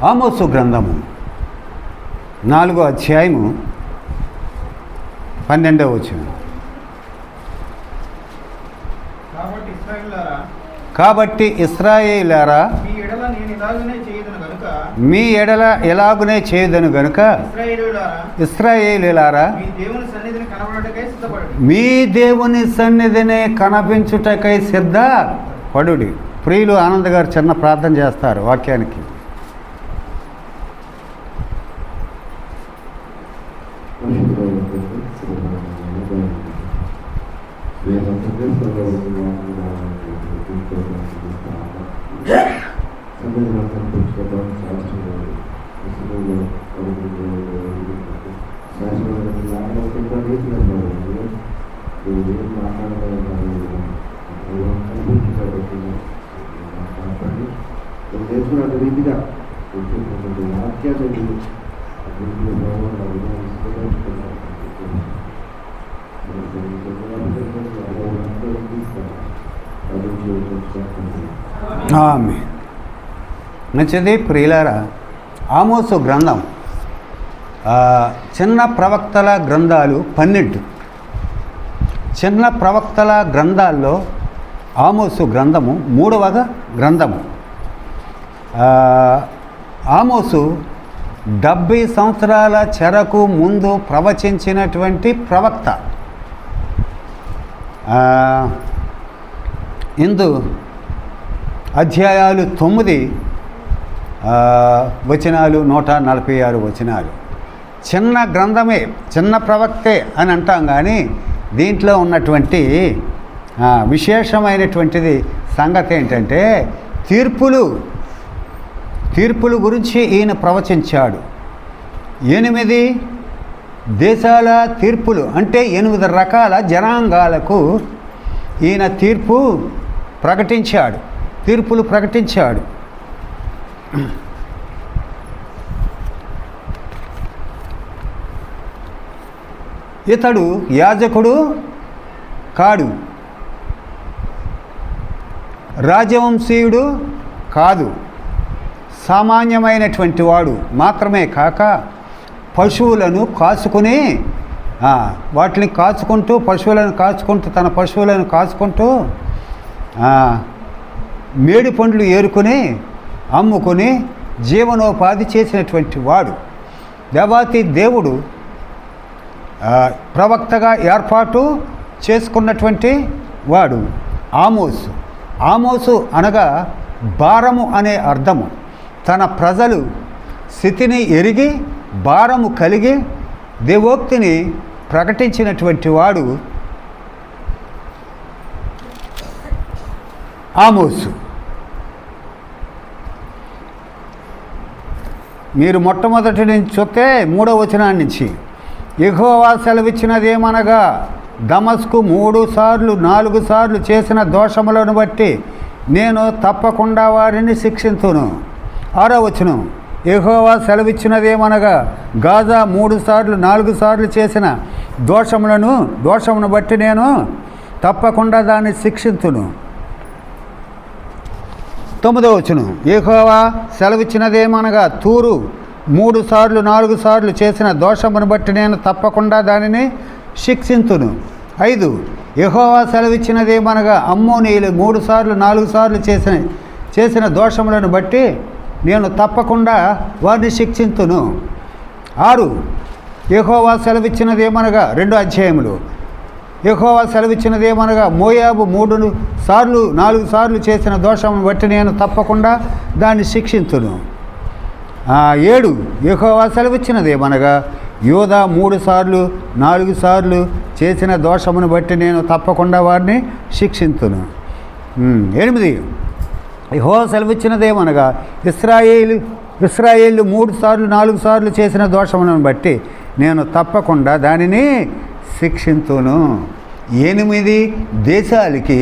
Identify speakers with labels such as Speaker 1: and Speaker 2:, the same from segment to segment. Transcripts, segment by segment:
Speaker 1: ఆమోసు గ్రంథము 4వ అధ్యాయము 12వ వచనం. కాబట్టి ఇశ్రాయేలులారా, మీ ఎడల ఎలాగునే చేయుదను గనుక ఇశ్రాయేలులారా, మీ దేవుని సన్నిధిని కనిపించుటకై సిద్ధపడుడి. ప్రియులు ఆనంద్ గారు చిన్న ప్రార్థన చేస్తారు వాక్యానికి.
Speaker 2: రీతిగా
Speaker 1: ఆమె నచ్చది. ప్రియులారా, ఆమోసు గ్రంథం చిన్న ప్రవక్తల గ్రంథాలు 12. చిన్న ప్రవక్తల గ్రంథాల్లో ఆమోసు గ్రంథము 3వ గ్రంథము. ఆమోసు 70 సంవత్సరాల చెరకు ముందు ప్రవచించినటువంటి ప్రవక్త. ఇందు అధ్యాయాలు 9 వచనాలు, 146 వచనాలు. చిన్న గ్రంథమే, చిన్న ప్రవక్తే అని అంటాం, కానీ దీంట్లో ఉన్నటువంటి విశేషమైనటువంటిది సంగతి ఏంటంటే తీర్పులు గురించి ఈయన ప్రవచించాడు. 8 దేశాల తీర్పులు, అంటే 8 రకాల జనాంగాలకు ఈయన తీర్పులు ప్రకటించాడు. ఇతడు యాజకుడు కాడు, రాజవంశీయుడు కాదు, సామాన్యమైనటువంటి వాడు మాత్రమే కాక పశువులను కాచుకుని వాటిని కాచుకుంటూ తన పశువులను కాచుకుంటూ మేడి పండ్లు ఏరుకొని అమ్ముకొని జీవనోపాధి చేసినటువంటి వాడు. దేవాతి దేవుడు ప్రవక్తగా ఏర్పాటు చేసుకున్నటువంటి వాడు ఆమోసు అనగా భారము అనే అర్థము. తన ప్రజలు స్థితిని ఎరిగి భారము కలిగి దేవోక్తిని ప్రకటించినటువంటి వాడు ఆమోసు. మీరు మొట్టమొదటి నుంచి చూస్తే 3వ వచనాన్ని నుంచి, యెహోవా సెలవిచ్చినదేమనగా, దమస్కు 3 సార్లు 4 సార్లు చేసిన దోషములను బట్టి నేను తప్పకుండా వారిని శిక్షింతును. 6వ వచనం, యెహోవా సెలవిచ్చినదేమనగా, గాజా 3 సార్లు 4 సార్లు చేసిన దోషమును బట్టి నేను తప్పకుండా దాన్ని శిక్షింతును. 9వ వచనం, యెహోవా సెలవిచ్చినదేమనగా, తూరు 3 సార్లు 4 సార్లు చేసిన దోషమును బట్టి నేను తప్పకుండా దానిని శిక్షింతును. 5, యెహోవా సెలవిచ్చినదేమనగా, అమ్మోనీయులు 3 సార్లు 4 సార్లు చేసిన దోషములను బట్టి నేను తప్పకుండా వారిని శిక్షింతును. 6, యెహోవా సెలవిచ్చినదేమనగా, 2 అధ్యాయములు, యెహోవా సెలవిచ్చినదేమనగా, మోయాబు 3 సార్లు 4 సార్లు చేసిన దోషమును బట్టి నేను తప్పకుండా దాన్ని శిక్షింతును. 7, యెహోవా సెలవిచ్చినదేమనగా, యోధా 3 సార్లు 4 సార్లు చేసిన దోషమును బట్టి నేను తప్పకుండా వారిని శిక్షింతును. 8, యెహోవా సెలవిచ్చినదేమనగా, ఇశ్రాయేలు 3 సార్లు 4 సార్లు చేసిన దోషములను బట్టి నేను తప్పకుండా దానిని శిక్షింతును. 8 దేశాలకి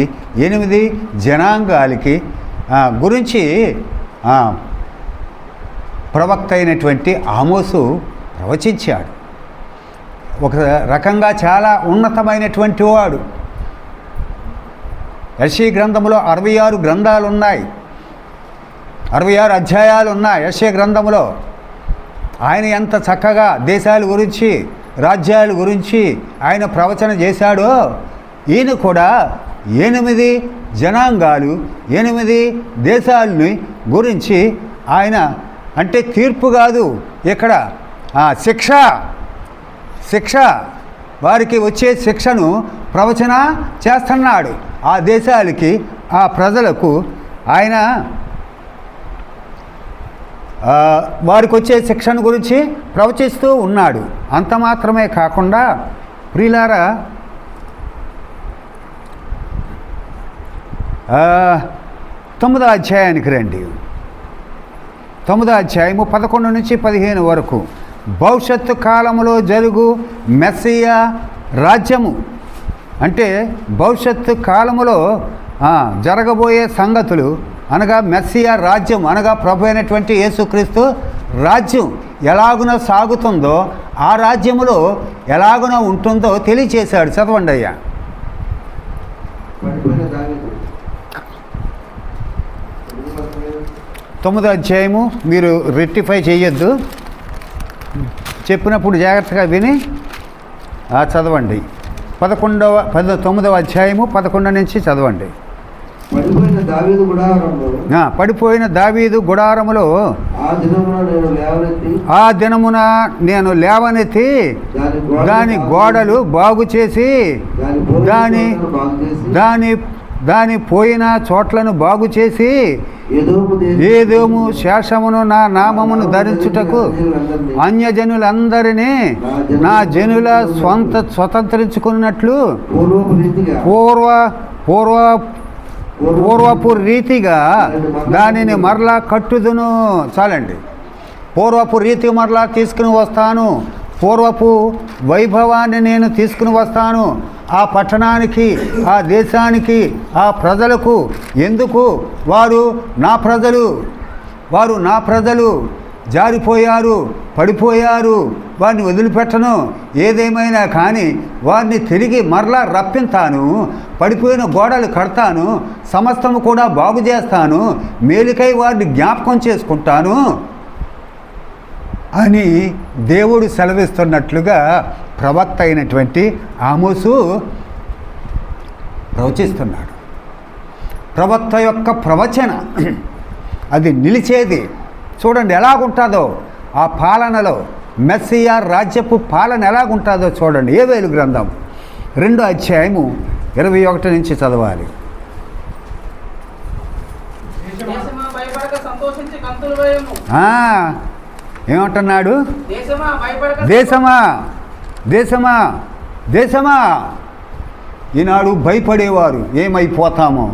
Speaker 1: 8 జనాంగాలకి గురించి ప్రవక్త అయినటువంటి ఆమోసు ప్రవచించాడు. ఒక రకంగా చాలా ఉన్నతమైనటువంటి వాడు. యెషయా గ్రంథంలో 66 గ్రంథాలు ఉన్నాయి, 66 అధ్యాయాలు ఉన్నాయి యెషయా గ్రంథంలో. ఆయన ఎంత చక్కగా దేశాల గురించి, రాజ్యాల గురించి ఆయన ప్రవచన చేశాడో, ఈయన కూడా 8 జనాంగాలు, 8 దేశాలని గురించి ఆయన, అంటే తీర్పు కాదు ఇక్కడ, శిక్ష వారికి వచ్చే శిక్షను ప్రవచన చేస్తున్నాడు. ఆ దేశాలకి, ఆ ప్రజలకు ఆయన వారికి వచ్చే శిక్షణ గురించి ప్రవచిస్తూ ఉన్నాడు. అంత మాత్రమే కాకుండా ప్రియులారా, 9వ అధ్యాయానికి రండి. 9వ అధ్యాయము 11 నుంచి 15 వరకు. భవిష్యత్తు కాలంలో జరుగు మెస్సియా రాజ్యము, అంటే భవిష్యత్తు కాలములో జరగబోయే సంగతులు అనగా మెస్సియా రాజ్యం అనగా ప్రభు అయినటువంటి యేసుక్రీస్తు రాజ్యం ఎలాగున సాగుతుందో, ఆ రాజ్యములో ఎలాగున ఉంటుందో తెలియచేశాడు. చదవండి అయ్యా. 9వ అధ్యాయము మీరు రెక్టిఫై చేయొద్దు, చెప్పినప్పుడు జాగ్రత్తగా విని చదవండి. 9వ అధ్యాయము 11 నుంచి చదవండి. పడిపోయిన దావీదు గుడారములో ఆ దినమున నేను లేవనెత్తి దాని గోడలు బాగు చేసి దాని పోయిన చోట్లను బాగు చేసి ఏదోము శేషమును నా నామమును ధరించుటకు అన్యజనులందరినీ నా జనుల స్వతంత్రించుకున్నట్లు పూర్వపు రీతిగా దానిని మరలా కట్టుదును. చాలండి. పూర్వపు రీతి మరలా తీసుకుని వస్తాను, పూర్వపు వైభవాన్ని నేను తీసుకుని వస్తాను ఆ పట్టణానికి, ఆ దేశానికి, ఆ ప్రజలకు. ఎందుకు? వారు నా ప్రజలు జారిపోయారు, పడిపోయారు, వారిని వదిలిపెట్టను. ఏదేమైనా కానీ వారిని తిరిగి మరలా రప్పింతాను, పడిపోయిన గోడలు కడతాను, సమస్తము కూడా బాగు చేస్తాను, మేలుకై వారిని జ్ఞాపకం చేసుకుంటాను అని దేవుడు సెలవిస్తున్నట్లుగా ప్రవక్త అయినటువంటి ఆమోసు ప్రవచిస్తున్నాడు. ప్రవక్త యొక్క ప్రవచన అది నిలిచేది. చూడండి ఎలాగుంటుందో ఆ పాలనలో, మెస్సియా రాజ్యపు పాలన ఎలాగుంటుందో చూడండి. యోవేలు గ్రంథం 2వ అధ్యాయము 21 నుంచి చదవాలి. ఏమంటున్నాడు? దేశమా ఈనాడు భయపడేవారు. ఏమైపోతామో,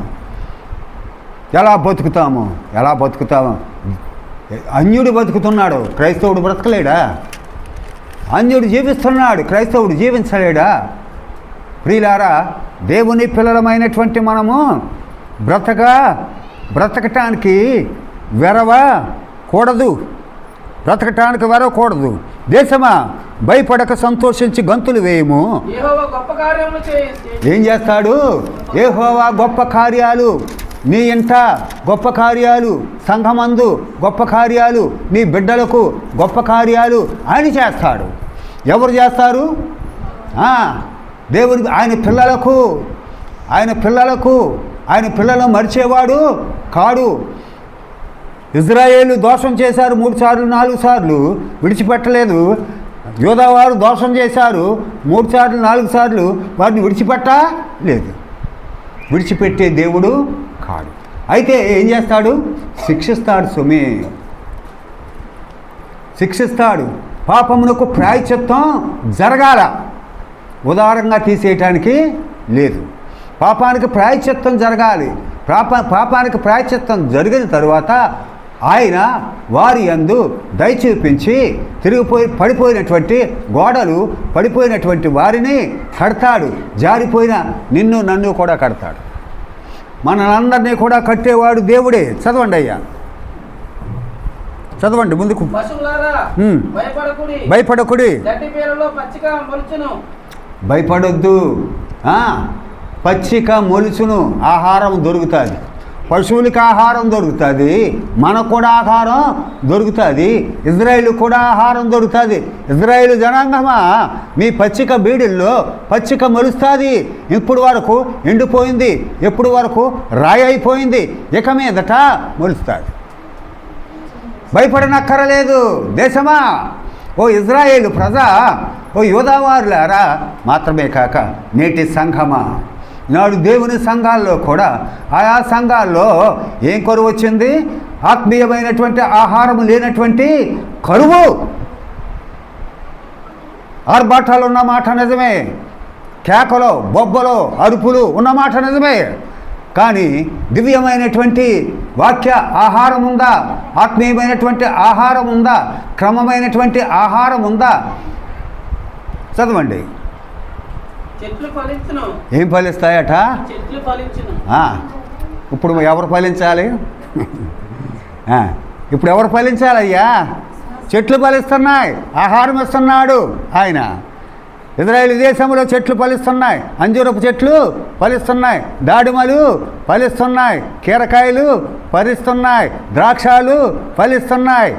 Speaker 1: ఎలా బతుకుతామో. అన్యుడు బతుకుతున్నాడు, క్రైస్తవుడు బ్రతకలేడా? అన్యుడు జీవిస్తున్నాడు, క్రైస్తవుడు జీవించలేడా? ప్రియులారా, దేవుని పిల్లలమైనటువంటి మనము బ్రతకటానికి వెరవకూడదు. దేశమా భయపడక సంతోషించి గంతులు వేయము. ఏం చేస్తాడు? యెహోవా గొప్ప కార్యాలు నీ ఇంట, గొప్ప కార్యాలు సంఘమందు, గొప్ప కార్యాలు నీ బిడ్డలకు, గొప్ప కార్యాలు ఆయన చేస్తాడు. ఎవరు చేస్తారు? దేవుడు. ఆయన పిల్లలను మరిచేవాడు కాడు. ఇజ్రాయేలు దోషం చేశారు 3 సార్లు 4 సార్లు, విడిచిపెట్టలేదు. యోధావారు దోషం చేశారు 3 సార్లు 4 సార్లు, వారిని విడిచిపెట్టలేదు. విడిచిపెట్టే దేవుడు కాడు. అయితే ఏం చేస్తాడు? శిక్షిస్తాడు. పాపమునకు ప్రాయశ్చిత్తం జరగాల, ఉదారంగా తీసేయటానికి లేదు. పాపానికి ప్రాయశ్చిత్తం జరగాలి. పాపానికి ప్రాయశ్చిత్తం జరిగిన తరువాత ఆయన వారి యందు దయ చూపించి పడిపోయినటువంటి గోడలు, పడిపోయినటువంటి వారిని కడతాడు. జారిపోయిన నిన్ను నన్ను కూడా కడతాడు. మనందరినీ కూడా కట్టేవాడు దేవుడే. చదవండి అయ్యా, చదవండి ముందుకు. భయపడకుడి. భయపడొద్దు. పచ్చిక మొలుచును ఆహారం దొరుకుతుంది, పశువులకి ఆహారం దొరుకుతుంది, మనకు కూడా ఆహారం దొరుకుతుంది, ఇజ్రాయేలు కూడా ఆహారం దొరుకుతుంది. ఇజ్రాయేలు జనాంగమా, మీ పచ్చిక బీడుల్లో పచ్చిక మొలుస్తుంది. ఇప్పుడు వరకు ఎండిపోయింది, ఎప్పుడు వరకు రాయి అయిపోయింది, ఇక మీదట మొలుస్తుంది. భయపడనక్కరలేదు దేశమా, ఓ ఇజ్రాయేలు ప్రజ, ఓ యోధావారులారా, మాత్రమే కాక నేటి సంఘమా. నాడు దేవుని సంఘాల్లో కూడా ఆయా సంఘాల్లో ఏం కరువు వచ్చింది? ఆత్మీయమైనటువంటి ఆహారం లేనటువంటి కరువు. ఆర్భాటాలు ఉన్నమాట నిజమే, కేకలో బొబ్బలో అరుపులు ఉన్నమాట నిజమే, కానీ దివ్యమైనటువంటి వాక్య ఆహారం ఉందా? ఆత్మీయమైనటువంటి ఆహారం ఉందా? క్రమమైనటువంటి ఆహారం ఉందా? చదవండి. ఏం ఫలిస్తాయట? ఇప్పుడు ఎవరు ఫలించాలి? ఇప్పుడు ఎవరు ఫలించాలయ్యా? చెట్లు ఫలిస్తున్నాయి, ఆహారం ఇస్తున్నాడు ఆయన. ఇజ్రాయేల్ దేశంలో చెట్లు ఫలిస్తున్నాయి, అంజూరపు చెట్లు ఫలిస్తున్నాయి, దాడిమలు ఫలిస్తున్నాయి, కీరకాయలు ఫలిస్తున్నాయి, ద్రాక్షాలు ఫలిస్తున్నాయి.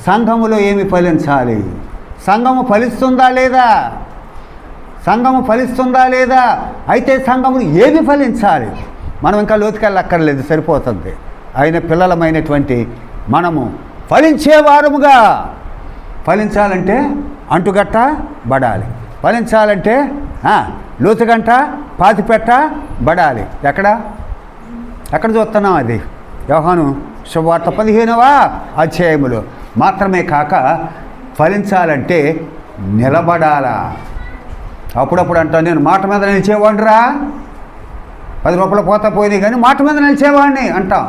Speaker 1: సంఘములో ఏమి ఫలించాలి? సంఘము ఫలిస్తుందా లేదా? సంఘము ఫలిస్తుందా లేదా? అయితే సంఘములు ఏమి ఫలించాలి? మనం ఇంకా లోతుకెళ్ళక్కర్లేదు, సరిపోతుంది. ఆయన పిల్లలమైనటువంటి మనము ఫలించేవారముగా, ఫలించాలంటే అంటుగట్టబడాలి, ఫలించాలంటే లోతుగంట పాతిపెట్టబడాలి. ఎక్కడ చూస్తున్నాం? అది యోహాను శుభవార్త 15వ అధ్యాయములో. మాత్రమే కాక ఫలించాలంటే నిలబడాలా. అప్పుడప్పుడు అంటాను, నేను మాట మీద నిలిచేవాడిరా, 10 రూపాయలు పోతా పోయినాయి కానీ మాట మీద నిలిచేవాడిని అంటాం.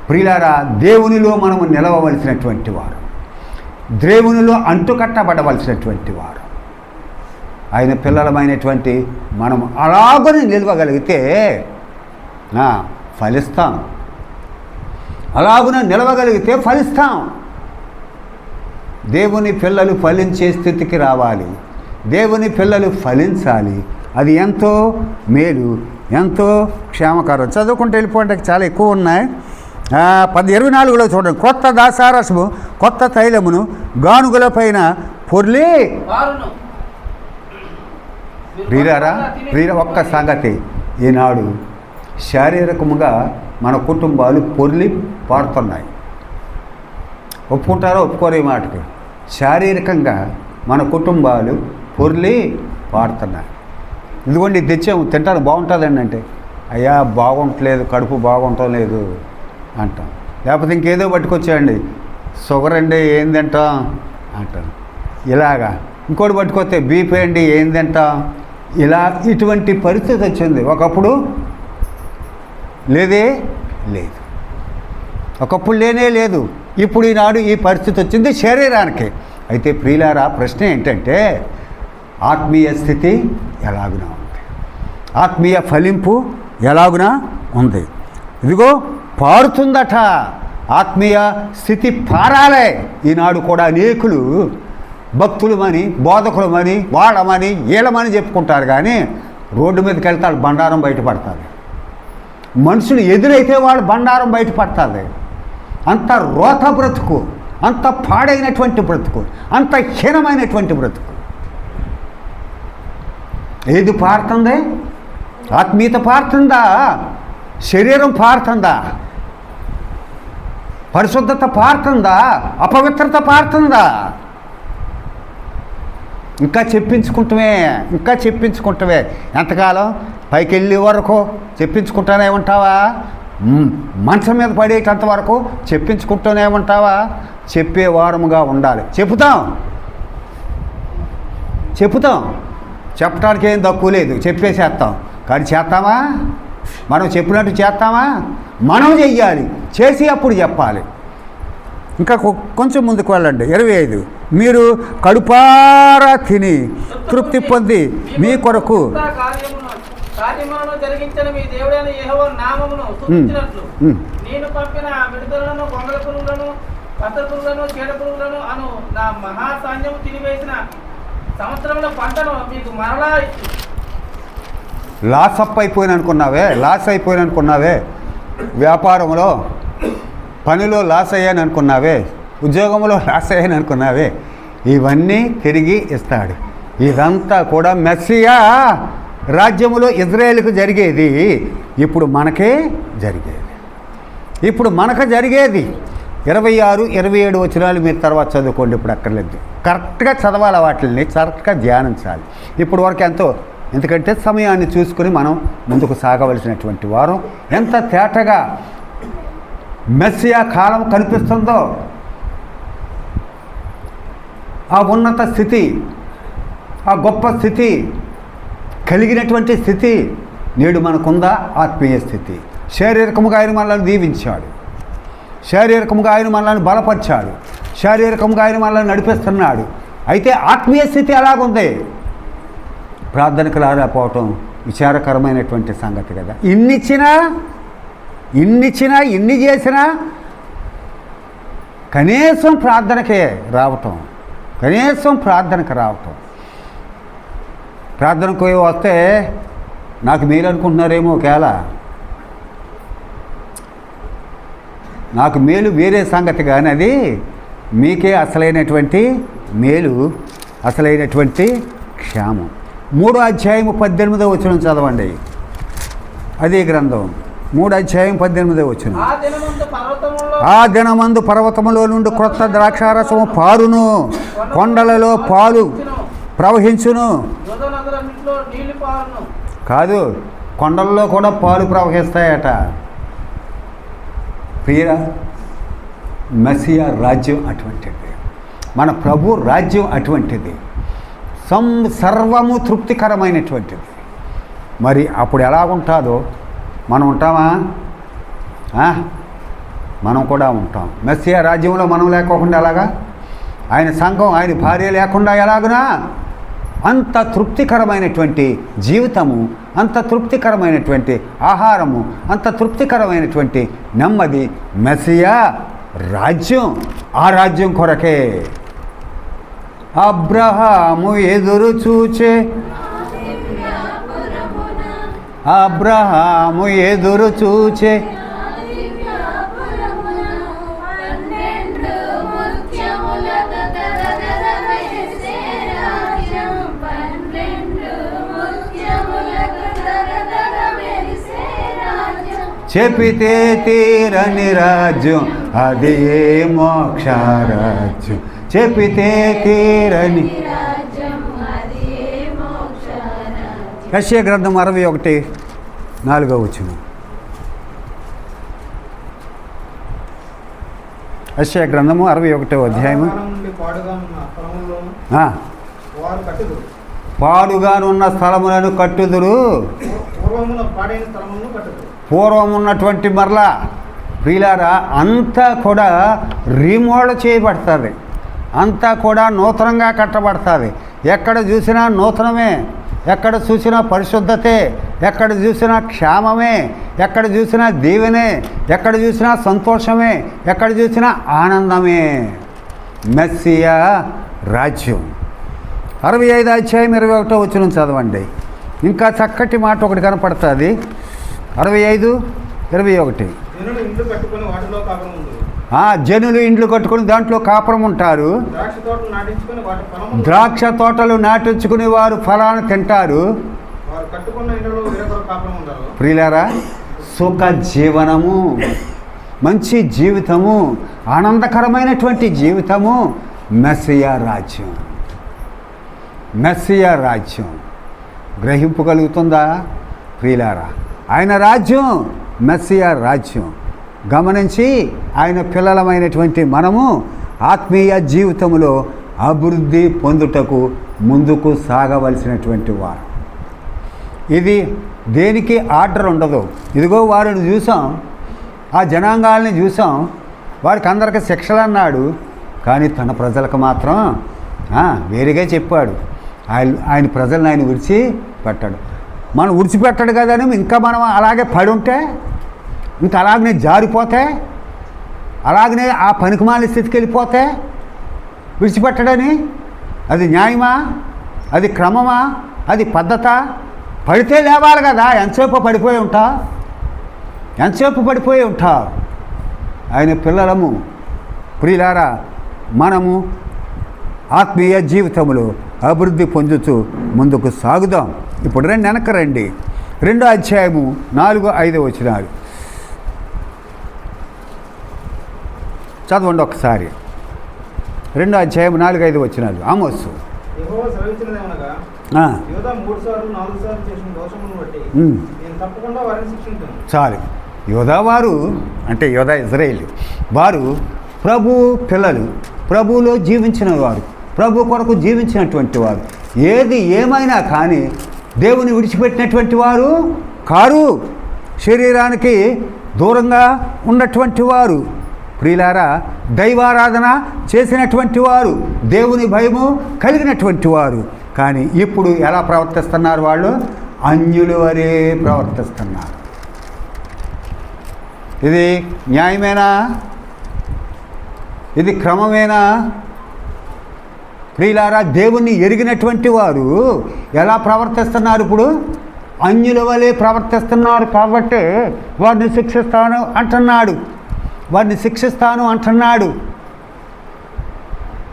Speaker 1: ప్రియులారా, దేవునిలో మనము నిలవవలసినటువంటి వారు, దేవునిలో అంటుకట్టబడవలసినటువంటి వారు, ఆయన పిల్లలమైనటువంటి మనం అలాగని నిలవగలిగితే ఫలిస్తాం. అలాగున నిలవగలిగితే ఫలిస్తాం. దేవుని పిల్లలు ఫలించే స్థితికి రావాలి, దేవుని పిల్లలు ఫలించాలి. అది ఎంతో మేలు, ఎంతో క్షేమకరం. చదువుకుంటూ వెళ్ళిపోవడానికి చాలా ఎక్కువ ఉన్నాయి. 24లో చూడండి. కొత్త దాసారసము, కొత్త తైలమును గానుగుల పైన పొర్లి. ప్రియులారా, ఒక్క సంగతి, ఈనాడు శారీరకముగా మన కుటుంబాలు పొర్లి పాడుతున్నాయి. ఒప్పుకుంటారో ఒప్పుకోరు ఈ మాటకి? శారీరకంగా మన కుటుంబాలు పొర్లి పాడుతున్నాయి. ఇదిగోండి తెచ్చాము, తింటాను, బాగుంటుందండి అంటే, అయ్యా బాగుంటలేదు, కడుపు బాగుంటలేదు అంటాం. లేకపోతే ఇంకేదో పట్టుకొచ్చాయండి, షుగర్ అండి ఏం తింటాం అంటాం. ఇలాగా ఇంకోటి పట్టుకొస్తే బీపీ అండి ఏం తింటాం. ఇలా ఇటువంటి పరిస్థితి వచ్చింది. ఒకప్పుడు లేదు, ఒకప్పుడు లేనే లేదు. ఇప్పుడు ఈనాడు ఈ పరిస్థితి వచ్చింది శరీరానికి. అయితే ప్రియులారా, ప్రశ్న ఏంటంటే ఆత్మీయ స్థితి ఎలాగున ఉంది? ఆత్మీయ ఫలింపు ఎలాగున ఉంది? ఇదిగో పారుతుందట. ఆత్మీయ స్థితి పారాలే. ఈనాడు కూడా అనేకులు భక్తులమని, బోధకులమని, వాళ్ళమని, వీళ్ళమని చెప్పుకుంటారు, కానీ రోడ్డు మీదకి వెళ్తాడు బండారం బయటపడుతుంది. మనుషులు ఎదురైతే వాళ్ళు బండారం బయటపడుతుంది. అంత రోత బ్రతుకు, అంత పాడైనటువంటి బ్రతుకు, అంత హీనమైనటువంటి బ్రతుకు. ఏది పారుతుంది? ఆత్మీయత పారుతుందా? శరీరం పారుతుందా? పరిశుద్ధత పారుతుందా? అపవిత్రత పారుతుందా? ఇంకా చెప్పించుకుంటమే. ఎంతకాలం? పైకి వెళ్ళే వరకు చెప్పించుకుంటూనే ఉంటావా? మంచం మీద పడేటంత వరకు చెప్పించుకుంటూనే ఉంటావా? చెప్పే వారముగా ఉండాలి. చెప్తాం, చెప్పడానికి ఏం తక్కువ లేదు, చెప్పేసేస్తాం. కానీ చేస్తామా? మనం చెప్పినట్టు చేస్తామా? మనం చెయ్యాలి, చేసి అప్పుడు చెప్పాలి. ఇంకా కొంచెం ముందుకు వెళ్ళండి. 25. మీరు కడుపారా తిని తృప్తి పొంది మీ కొరకు
Speaker 2: నేను పంపిన విడుదలను, గొంగళ పురుగులను, పత్ర పురుగులను, చీడ పురుగులను అను నా మహాసాన్యము తినివేసిన సంవత్సరంలో పంటను మీకు మరలా
Speaker 1: లాస్ అయిపోయాను అనుకున్నావే, వ్యాపారంలో పనిలో లాస్ అయ్యాను అనుకున్నావే, ఉద్యోగంలో లాస్ అయ్యాను అనుకున్నావే, ఇవన్నీ తిరిగి ఇస్తాడు. ఇదంతా కూడా మెస్సియా రాజ్యములో ఇజ్రాయేలుకు జరిగేది ఇప్పుడు మనకు జరిగేది 26, 27 వచనాలు మీరు తర్వాత చదువుకోండి, ఇప్పుడు అక్కర్లేదు. కరెక్ట్గా చదవాలి, వాటిని కరెక్ట్గా ధ్యానించాలి. ఇప్పుడు వరకు ఎందుకంటే సమయాన్ని చూసుకుని మనం ముందుకు సాగవలసినటువంటి వారం. ఎంత తేటగా మెస్సియా కాలం కనిపిస్తుందో, ఆ ఉన్నత స్థితి, ఆ గొప్ప స్థితి, కలిగినటువంటి స్థితి నేడు మనకుందా? ఆత్మీయ స్థితి. శారీరకముగా ఆయన మనల్ని దీవించాడు, శారీరకముగా ఆయన మనల్ని బలపరిచాడు, శారీరకముగా ఆయన మనల్ని నడిపిస్తున్నాడు. అయితే ఆత్మీయ స్థితి ఎలాగుంది? ప్రార్థనకు రాకపోవటం విచారకరమైనటువంటి సంగతి కదా. ఇన్ని చేసినా కనీసం ప్రార్థనకు రావటం, ప్రార్థనకు వస్తే నాకు మేలు అనుకుంటున్నారేమో. ఒకవేళ నాకు మేలు వేరే సంగతి, కానీ అది మీకే అసలైనటువంటి మేలు, అసలైనటువంటి క్షేమం. 3వ అధ్యాయం 18వ వచనం చదవండి. అదే గ్రంథం 3వ అధ్యాయం 18వ వచనం. ఆ దినమందు పర్వతములో నుండి క్రొత్త ద్రాక్షారసము పారును, కొండలలో పాలు ప్రవహించును. కాదు, కొండల్లో కూడా పాలు ప్రవహిస్తాయట. ప్రియ, మెస్సియా రాజ్యం అటువంటిది, మన ప్రభు రాజ్యం అటువంటిది, సర్వము తృప్తికరమైనటువంటిది. మరి అప్పుడు ఎలాగుంటుందో మనం ఉంటామా? మనం కూడా ఉంటాం. మెస్సియా రాజ్యంలో మనం లేకోకుండా ఎలాగా? ఆయన సంఘం, ఆయన భార్య లేకుండా ఎలాగునా? అంత తృప్తికరమైనటువంటి జీవితము, అంత తృప్తికరమైనటువంటి ఆహారము, అంత తృప్తికరమైనటువంటి నెమ్మది మెస్సియా రాజ్యం. ఆ రాజ్యం కొరకే అబ్రహాము ఎదురు చూచే, చెప్పితే తీరని రాజ్యం, అది ఏ మోక్షరాజ్యం. చెప్పితే తీరని. యెషయా గ్రంథం 61:4 వచనం. యెషయా గ్రంథము 61వ అధ్యాయము. పాడుగానున్న స్థలములను కట్టుదురు, పూర్వం ఉన్నటువంటి మరలా. ప్రియులారా, అంతా కూడా రీమోడల్ చేయబడుతుంది, అంతా కూడా నూతనంగా కట్టబడుతుంది. ఎక్కడ చూసినా నూతనమే, ఎక్కడ చూసినా పరిశుద్ధతే, ఎక్కడ చూసినా క్షేమమే, ఎక్కడ చూసినా దీవెనే, ఎక్కడ చూసినా సంతోషమే, ఎక్కడ చూసినా ఆనందమే. మెస్సియా రాజ్యం. 65వ అధ్యాయం 21వ వచనం చదవండి. ఇంకా చక్కటి మాట ఒకటి కనపడుతుంది. 65:21. జనులు ఇండ్లు కట్టుకుని దాంట్లో కాపురం ఉంటారు, ద్రాక్ష తోటలు నాటించుకుని వారు ఫలాన్ని తింటారు. ప్రియులారా, సుఖ జీవనము, మంచి జీవితము, ఆనందకరమైనటువంటి జీవితము మెస్సియా రాజ్యం. మెస్సియా రాజ్యం గ్రహింపగలుగుతుందా ప్రియులారా? ఆయన రాజ్యం మెస్సియా రాజ్యం. గమనించి ఆయన పిల్లలమైనటువంటి మనము ఆత్మీయ జీవితంలో అభివృద్ధి పొందుటకు ముందుకు సాగవలసినటువంటి వారు. ఇది దేనికి ఆర్డర్ ఉండదు. ఇదిగో వారిని చూసాం, ఆ జనాంగాల్ని చూసాం, వారికి అందరికీ శిక్షలు అన్నాడు, కానీ తన ప్రజలకు మాత్రం వేరేగా చెప్పాడు. ఆయన ప్రజలను ఆయన విడిచిపెట్టాడు. మనం విడిచిపెట్టాడు కదని ఇంకా మనం అలాగే పడి ఉంటే, ఇంకా అలాగనే జారిపోతే, అలాగనే ఆ పనికిమాలిన స్థితికి వెళ్ళిపోతే విడిచిపెట్టడని అది న్యాయమా? అది క్రమమా? అది పద్ధత? పడితే లేవాలి కదా, ఎంతసేపు పడిపోయి ఉంటా. ఆయన పిల్లలము. ప్రియులారా, మనము ఆత్మీయ జీవితంలో అభివృద్ధి పొందుతూ ముందుకు సాగుదాం. ఇప్పుడు వెనక్కి రండి. 2వ అధ్యాయము 4, 5 వచనాలు చదవండి ఒకసారి. 2వ అధ్యాయం 4, 5 వచనాలు. ఆమోసు.
Speaker 2: యెహోవా సెలవిచ్చినదేమనగా, యోధా 3 సార్లు 4 సార్లు చేసిన దోషములను బట్టి నేను తప్పకుండా వారిని శిక్షించును.
Speaker 1: చాలు. యోధా వారు అంటే యోధా ఇజ్రాయేల్ వారు ప్రభు పిల్లలు, ప్రభువులో జీవించిన వారు, ప్రభు కొరకు జీవించినటువంటి వారు. ఏది ఏమైనా కానీ దేవుని విడిచిపెట్టినటువంటి వారు కారు. శరీరానికి దూరంగా ఉన్నటువంటి వారు. ప్రియులారా, దైవారాధన చేసినటువంటి వారు, దేవుని భయము కలిగినటువంటి వారు. కానీ ఇప్పుడు ఎలా ప్రవర్తిస్తున్నారు? వాళ్ళు అన్యుల వరే ప్రవర్తిస్తున్నారు. ఇది న్యాయమేనా? ఇది క్రమమేనా? ప్రియులారా, దేవుణ్ణి ఎరిగినటువంటి వారు ఎలా ప్రవర్తిస్తున్నారు? ఇప్పుడు అన్యుల వలె ప్రవర్తిస్తున్నారు. కాబట్టి వారిని శిక్షిస్తాను అంటున్నాడు.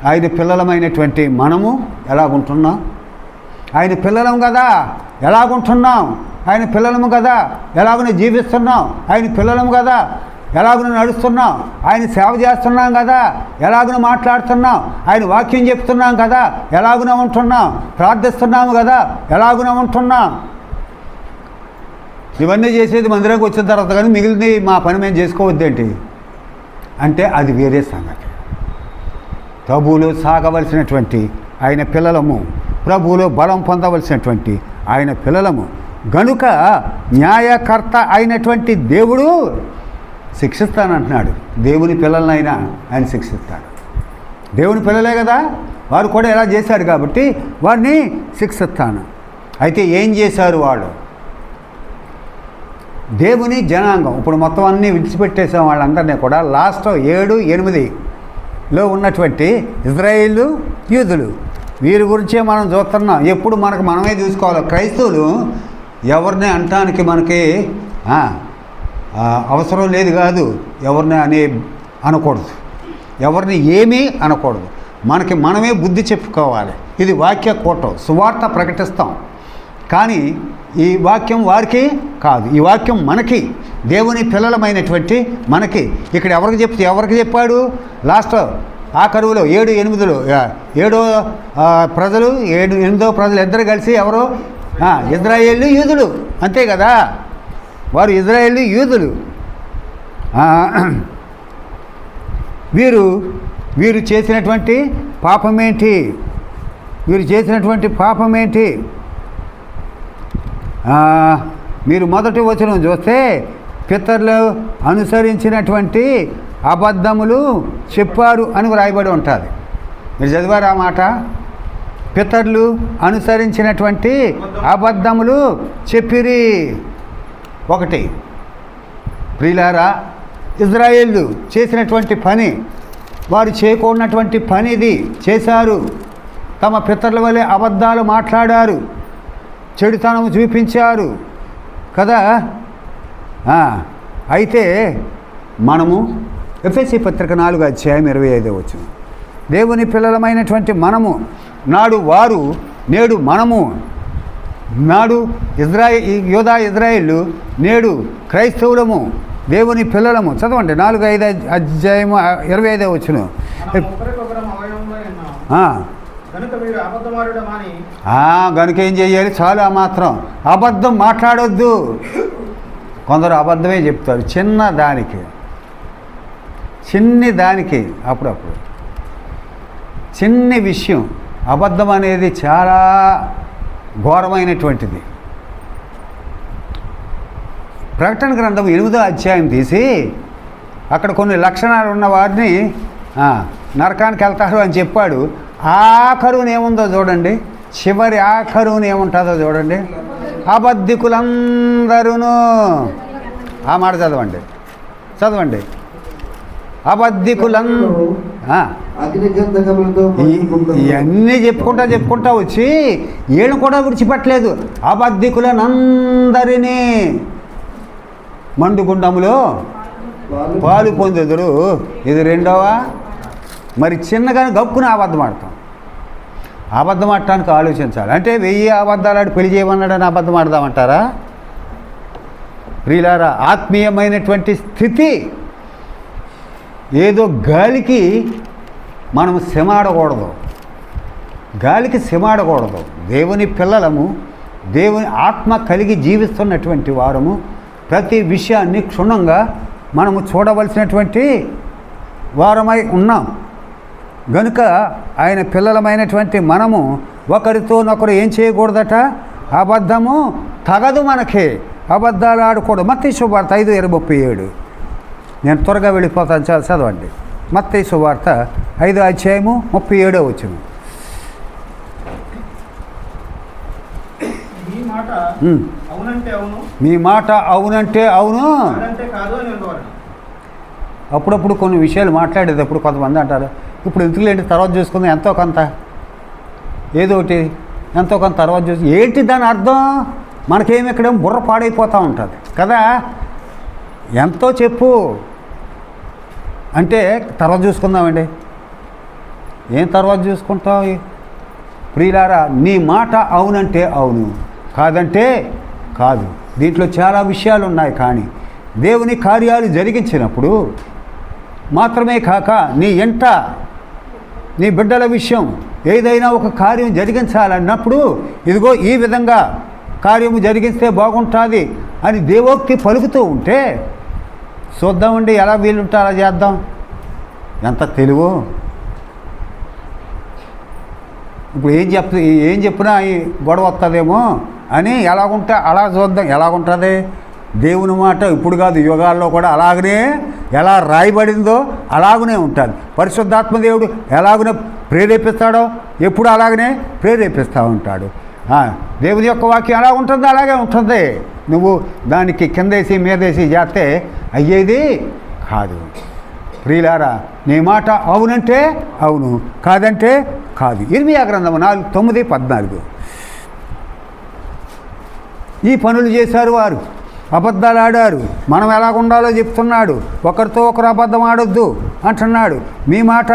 Speaker 1: ఆయన పిల్లలమైనటువంటి మనము ఎలాగుంటున్నాం? ఆయన పిల్లలం కదా, ఎలాగుంటున్నాం? ఆయన పిల్లలము కదా, ఎలాగున జీవిస్తున్నాం? ఆయన పిల్లలము కదా, ఎలాగున నడుస్తున్నాం? ఆయన సేవ చేస్తున్నాం కదా, ఎలాగున మాట్లాడుతున్నాం? ఆయన వాక్యం చెప్తున్నాం కదా, ఎలాగున ఉంటున్నాం? ప్రార్థిస్తున్నాము కదా, ఎలాగున ఉంటున్నాం? ఇవన్నీ చేసేది మందిరానికి వచ్చిన తర్వాత కానీ మిగిలింది మా పని మేము చేసుకోవద్దేంటి అంటే అది వేరే సంగతి. ప్రభువులో సాగవలసినటువంటి ఆయన పిల్లలము, ప్రభువులో బలం పొందవలసినటువంటి ఆయన పిల్లలము. గనుక న్యాయకర్త అయినటువంటి దేవుడు శిక్షిస్తానంటున్నాడు. దేవుని పిల్లలనైనా ఆయన శిక్షిస్తాడు. దేవుని పిల్లలే కదా, వారు కూడా ఎలా చేశారు కాబట్టి వారిని శిక్షిస్తాను. అయితే ఏం చేశారు వాళ్ళు? దేవుని జనాంగం ఇప్పుడు మొత్తం అన్నీ విడిచిపెట్టేసాం వాళ్ళందరినీ కూడా. లాస్ట్ 7, 8లో ఉన్నటువంటి ఇజ్రాయేలు, యూదులు, వీరి గురించే మనం చూస్తున్నాం. ఎప్పుడు మనమే చూసుకోవాలి. క్రైస్తవులు ఎవరిని అనటానికి మనకి అవసరం లేదు కాదు. ఎవరిని అనకూడదు, ఎవరిని ఏమీ అనకూడదు. మనమే బుద్ధి చెప్పుకోవాలి. ఇది వాక్య కూటం, సువార్త ప్రకటిస్తాం. కానీ ఈ వాక్యం వారికి కాదు, ఈ వాక్యం మనకి, దేవుని పిల్లలమైనటువంటి మనకి. ఇక్కడ ఎవరికి చెప్పాడు? లాస్ట్ ఆఖరువులో 7, 8లో 7వ ప్రజలు 8వ ప్రజలు ఇద్దరు కలిసి ఎవరు? ఇజ్రాయేలు, యూదులు. అంతే కదా, వారు ఇజ్రాయేలు, యూదులు. వీరు చేసినటువంటి పాపమేంటి? మీరు మొదటి వచనం చూస్తే పితరులు అనుసరించినటువంటి అబద్ధములు చెప్పారు అని వ్రాయబడి ఉంటుంది. మీరు చదివారు ఆ మాట? పితరులు అనుసరించినటువంటి అబద్ధములు చెప్పిరి. ఒకటి, ప్రియులారా, ఇజ్రాయేలు చేసినటువంటి పని, వారు చేయకూడనటువంటి పని ఇది చేశారు. తమ పితరుల వలె అబద్ధాలు మాట్లాడారు, చెడుతనము చూపించారు కదా. అయితే మనము ఎఫెసీ పత్రిక 4వ అధ్యాయం 25వ వచనం, దేవుని పిల్లలమైనటువంటి మనము, నాడు వారు నేడు మనము, నాడు యోధా ఇజ్రాయేలు, నేడు క్రైస్తవులము, దేవుని పిల్లలము. చదవండి 4, 5 అధ్యాయము 25వ వచనం. గనుక ఏం చేయాలి? చాలు, ఆ మాత్రం. అబద్ధం మాట్లాడొద్దు. కొందరు అబద్ధమే చెప్తారు చిన్ని దానికి అప్పుడప్పుడు చిన్ని విషయం. అబద్ధం అనేది చాలా ఘోరమైనటువంటిది. ప్రకటన గ్రంథం 8వ అధ్యాయం తీసి అక్కడ కొన్ని లక్షణాలు ఉన్న వారిని నరకానికి వెళ్తారు అని చెప్పాడు. ఆఖరుని ఏముందో చూడండి, చివరి ఆఖరుని ఏముంటుందో చూడండి. అబద్ధికులందరూ. ఆ మాట చదవండి. అబద్ధికులం
Speaker 3: అగ్ని గంధకములతో
Speaker 1: ఇవన్నీ చెప్పుకుంటా వచ్చి వీళ్ళని కూడా విడిచిపెట్టలేదు. అబద్ధికులనందరినీ మండుగుండములో పాలు పొందెదరు. ఇది రెండవ. మరి చిన్నగానే గక్కున అబద్ధం ఆడతాం. అబద్ధం ఆడటానికి ఆలోచించాలి. అంటే 1000 అబద్ధాలు ఆడి పెళ్లి చేయమన్నాడని అబద్ధం ఆడదామంటారా? ప్రియులారా, ఆత్మీయమైనటువంటి స్థితి ఏదో గాలికి మనం శ్రమాడకూడదు. గాలికి శ్రమాడకూడదు. దేవుని పిల్లలము, దేవుని ఆత్మ కలిగి జీవిస్తున్నటువంటి వారము ప్రతి విషయాన్ని క్షుణ్ణంగా మనము చూడవలసినటువంటి వారమై ఉన్నాం. గనుక ఆయన పిల్లలమైనటువంటి మనము ఒకరితోనొకరు ఏం చేయకూడదట? అబద్ధము తగదు మనకి. అబద్ధాలు ఆడకూడదు. మత్తయి సువార్త 5:27. నేను త్వరగా వెళ్ళిపోతాను, చాలా చదవండి. మత్తయి సువార్త 5:37.
Speaker 2: మీ మాట అవునంటే అవును,
Speaker 1: మీ మాట అవునంటే అవును,
Speaker 2: కాదంటే కాదు అని ఉండవాలి.
Speaker 1: అప్పుడప్పుడు కొన్ని విషయాలు మాట్లాడేటప్పుడు కొంతమంది అంటారు, ఇప్పుడు ఎందుకులేంటి తర్వాత చూసుకుందాం, ఎంతో కొంత ఏదో ఒకటి ఎంతో కొంత తర్వాత చూసి ఏంటి దాని అర్థం? మనకేమి ఇక్కడేమో బుర్ర పాడైపోతూ ఉంటుంది కదా. ఎంతో చెప్పు అంటే తర్వాత చూసుకుందామండి. ఏం తర్వాత చూసుకుంటావు? ప్రియులారా, నీ మాట అవునంటే అవును, కాదంటే కాదు. దీంట్లో చాలా విషయాలు ఉన్నాయి. కానీ దేవుని కార్యాలు జరిగించినప్పుడు మాత్రమే కాక నీ ఎంట నీ బిడ్డల విషయం ఏదైనా ఒక కార్యం జరిగించాలన్నప్పుడు ఇదిగో ఈ విధంగా కార్యము జరిగిస్తే బాగుంటుంది అని దేవోక్తి పలుకుతూ ఉంటే చూద్దామండి, ఎలా వీలుంటే అలా చేద్దాం. ఎంత తెలుగు! ఇప్పుడు ఏం చెప్పినా ఈ గొడవ వస్తుందేమో అని ఎలాగుంటే అలా చూద్దాం. ఎలాగుంటుంది దేవుని మాట? ఇప్పుడు కాదు, యుగాల్లో కూడా అలాగనే ఎలా రాయబడిందో అలాగనే ఉంటుంది. పరిశుద్ధాత్మ దేవుడు ఎలాగనే ప్రేరేపిస్తాడో ఎప్పుడు అలాగనే ప్రేరేపిస్తూ ఉంటాడు. దేవుని యొక్క వాక్యం ఎలా ఉంటుందో అలాగే ఉంటుంది. నువ్వు దానికి కిందేసి మీదేసి చేస్తే అయ్యేది కాదు. ప్రియులారా, నీ మాట అవునంటే అవును, కాదంటే కాదు. ఇర్మియా గ్రంథము 9:14. ఈ పనులు చేశారు వారు, అబద్ధాలు ఆడారు. మనం ఎలాగుండాలో చెప్తున్నాడు. ఒకరితో ఒకరు అబద్ధం ఆడొద్దు అంటున్నాడు. మీ మాట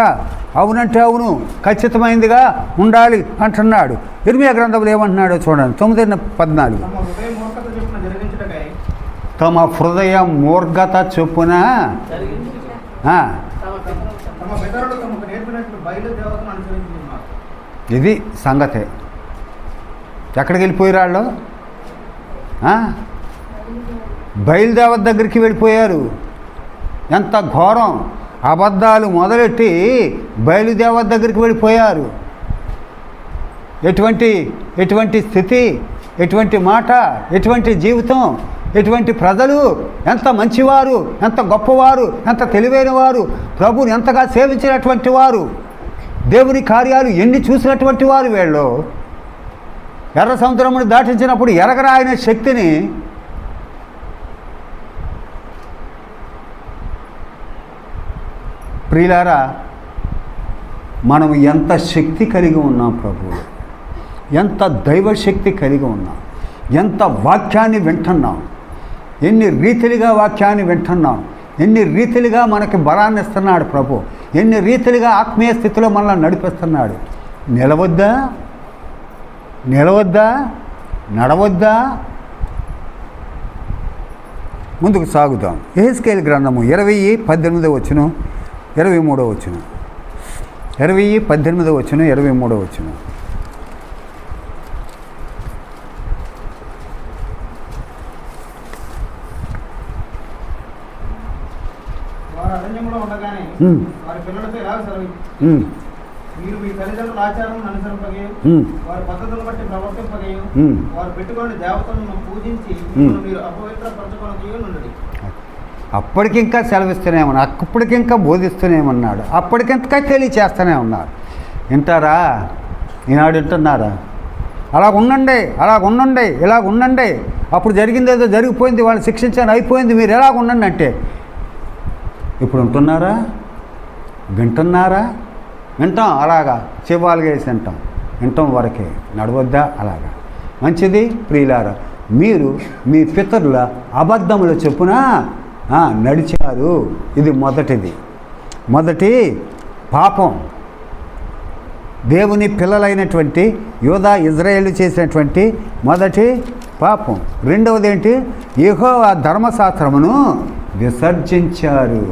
Speaker 1: అవునంటే అవును, ఖచ్చితమైందిగా ఉండాలి అంటున్నాడు. ఇర్మియా గ్రంథంలో ఏమంటున్నాడో చూడండి. 9:14. తమ హృదయ మూర్ఘత చొప్పున ఇది సంగతే. ఎక్కడికి వెళ్ళిపోయారు వాళ్ళు? బయలుదేవత దగ్గరికి వెళ్ళిపోయారు. ఎంత ఘోరం! అబద్ధాలు మొదలెట్టి బయలుదేవత దగ్గరికి వెళ్ళిపోయారు. ఎటువంటి స్థితి, ఎటువంటి మాట, ఎటువంటి జీవితం, ఎటువంటి ప్రజలు! ఎంత మంచివారు, ఎంత గొప్పవారు, ఎంత తెలివైన వారు, ప్రభుని ఎంతగా సేవించినటువంటి వారు, దేవుని కార్యాలు ఎన్ని చూసినటువంటి వారు వీళ్ళు. ఎర్ర సముద్రమును దాటించినప్పుడు ఎరగరా ఆయన శక్తిని. ప్రియులారా, మనం ఎంత శక్తి కలిగి ఉన్నాం ప్రభువు, ఎంత దైవశక్తి కలిగి ఉన్నాం, ఎంత వాక్యాన్ని వింటున్నాం, ఎన్ని రీతిలుగా వాక్యాన్ని వింటున్నాం, ఎన్ని రీతిలుగా మనకి బలాన్ని ఇస్తున్నాడు ప్రభు, ఎన్ని రీతిలుగా ఆత్మీయ స్థితిలో మనల్ని నడిపిస్తున్నాడు. నిలవద్దా? నడవద్దా? ముందుకు సాగుదాం. యెహెజ్కేలు గ్రంథము 20:18, 23. 20:18, 23.
Speaker 2: వారు అరణ్యంలో ఉండగానే వారి పిల్లలతో ఇలా సెలవిచ్చారు, మీరు మీ తల్లిదండ్రుల ఆచారం అనుసరింపగేయం, వారి పద్ధతులను బట్టి ప్రవర్తింపగేయం, వారు పెట్టుకుని దేవతలను పూజించి మీరు అపవిత్రపరచుకొనకయే నుండి.
Speaker 1: అప్పటికింకా సెలవిస్తూనే ఉన్నాడు, అప్పటికింకా బోధిస్తూనే ఉన్నాడు, అప్పటికింకా తెలియచేస్తూనే ఉన్నారు. వింటారా? ఈనాడు వింటున్నారా? అలా ఉండండి, ఇలాగ ఉండండి. అప్పుడు జరిగింది ఏదో జరిగిపోయింది, వాళ్ళు శిక్షించాను అయిపోయింది, మీరు ఎలాగ ఉండండి అంటే ఇప్పుడు ఉంటున్నారా? వింటున్నారా? వింటాం, అలాగా చెవాలుగా వేసి వింటాం వరకే, నడవద్దా? అలాగా మంచిది ప్రియులారా. మీరు మీ పితరుల అబద్ధముల చొప్పున నడిచారు. ఇది మొదటి పాపం. దేవుని పిల్లలైనటువంటి యూదా ఇజ్రాయేలు చేసినటువంటి మొదటి పాపం. రెండవది ఏంటి? యెహోవా ధర్మశాస్త్రమును విసర్జించారు.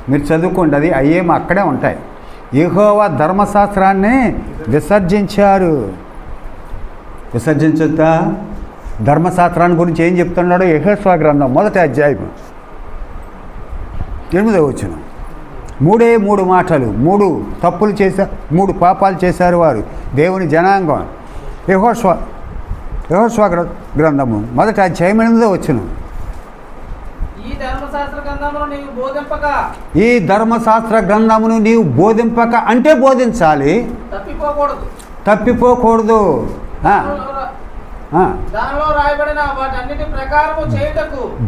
Speaker 1: మీరు చదువుకోండి, అది అయ్యేమో అక్కడే ఉంటాయి. యెహోవా ధర్మశాస్త్రాన్ని విసర్జించారు. విసర్జించొద్దా? ధర్మశాస్త్రాన్ని గురించి ఏం చెప్తున్నాడో యెహోషువ గ్రంథం 1వ అధ్యాయం 8వ వచనం. 3 మాటలు, 3 తప్పులు చేశారు, 3 పాపాలు చేశారు వారు, దేవుని జనాంగం. యెహోషువ గ్రంథము 1వ అధ్యాయం 8వ వచనం.
Speaker 2: ఈ
Speaker 1: ధర్మశాస్త్ర గ్రంథమును నీవు బోధింపక అంటే బోధించాలి, తప్పిపోకూడదు.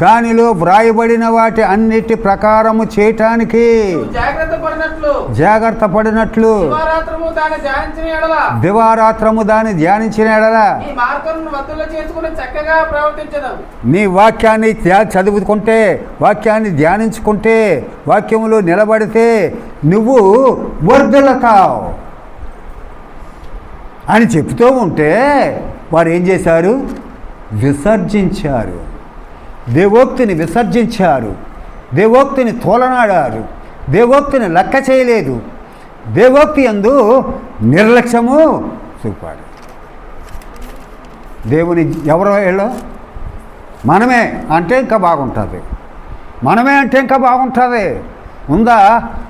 Speaker 1: దానిలో వ్రాయబడిన వాటి అన్నిటి ప్రకారము చేయటానికి జాగ్రత్త పడినట్లు దివారాత్రము దాన్ని ధ్యానించిన ఎడల నీ వాక్యాన్ని చదువుకుంటే, వాక్యాన్ని ధ్యానించుకుంటే, వాక్యములో నిలబడితే నువ్వు వర్ధిల్లుతావు అని చెప్తూ ఉంటే వారు ఏం చేశారు? విసర్జించారు. దేవోక్తిని విసర్జించారు. దేవోక్తిని తోలనాడారు. దేవోక్తిని లెక్క చేయలేదు. దేవోక్తి యందు నిర్లక్ష్యము చూపాడు. దేవుని ఎవరో ఏళ్ళో మనమే అంటే ఇంకా బాగుంటుంది. మనమే అంటే ఇంకా బాగుంటుంది. ఉందా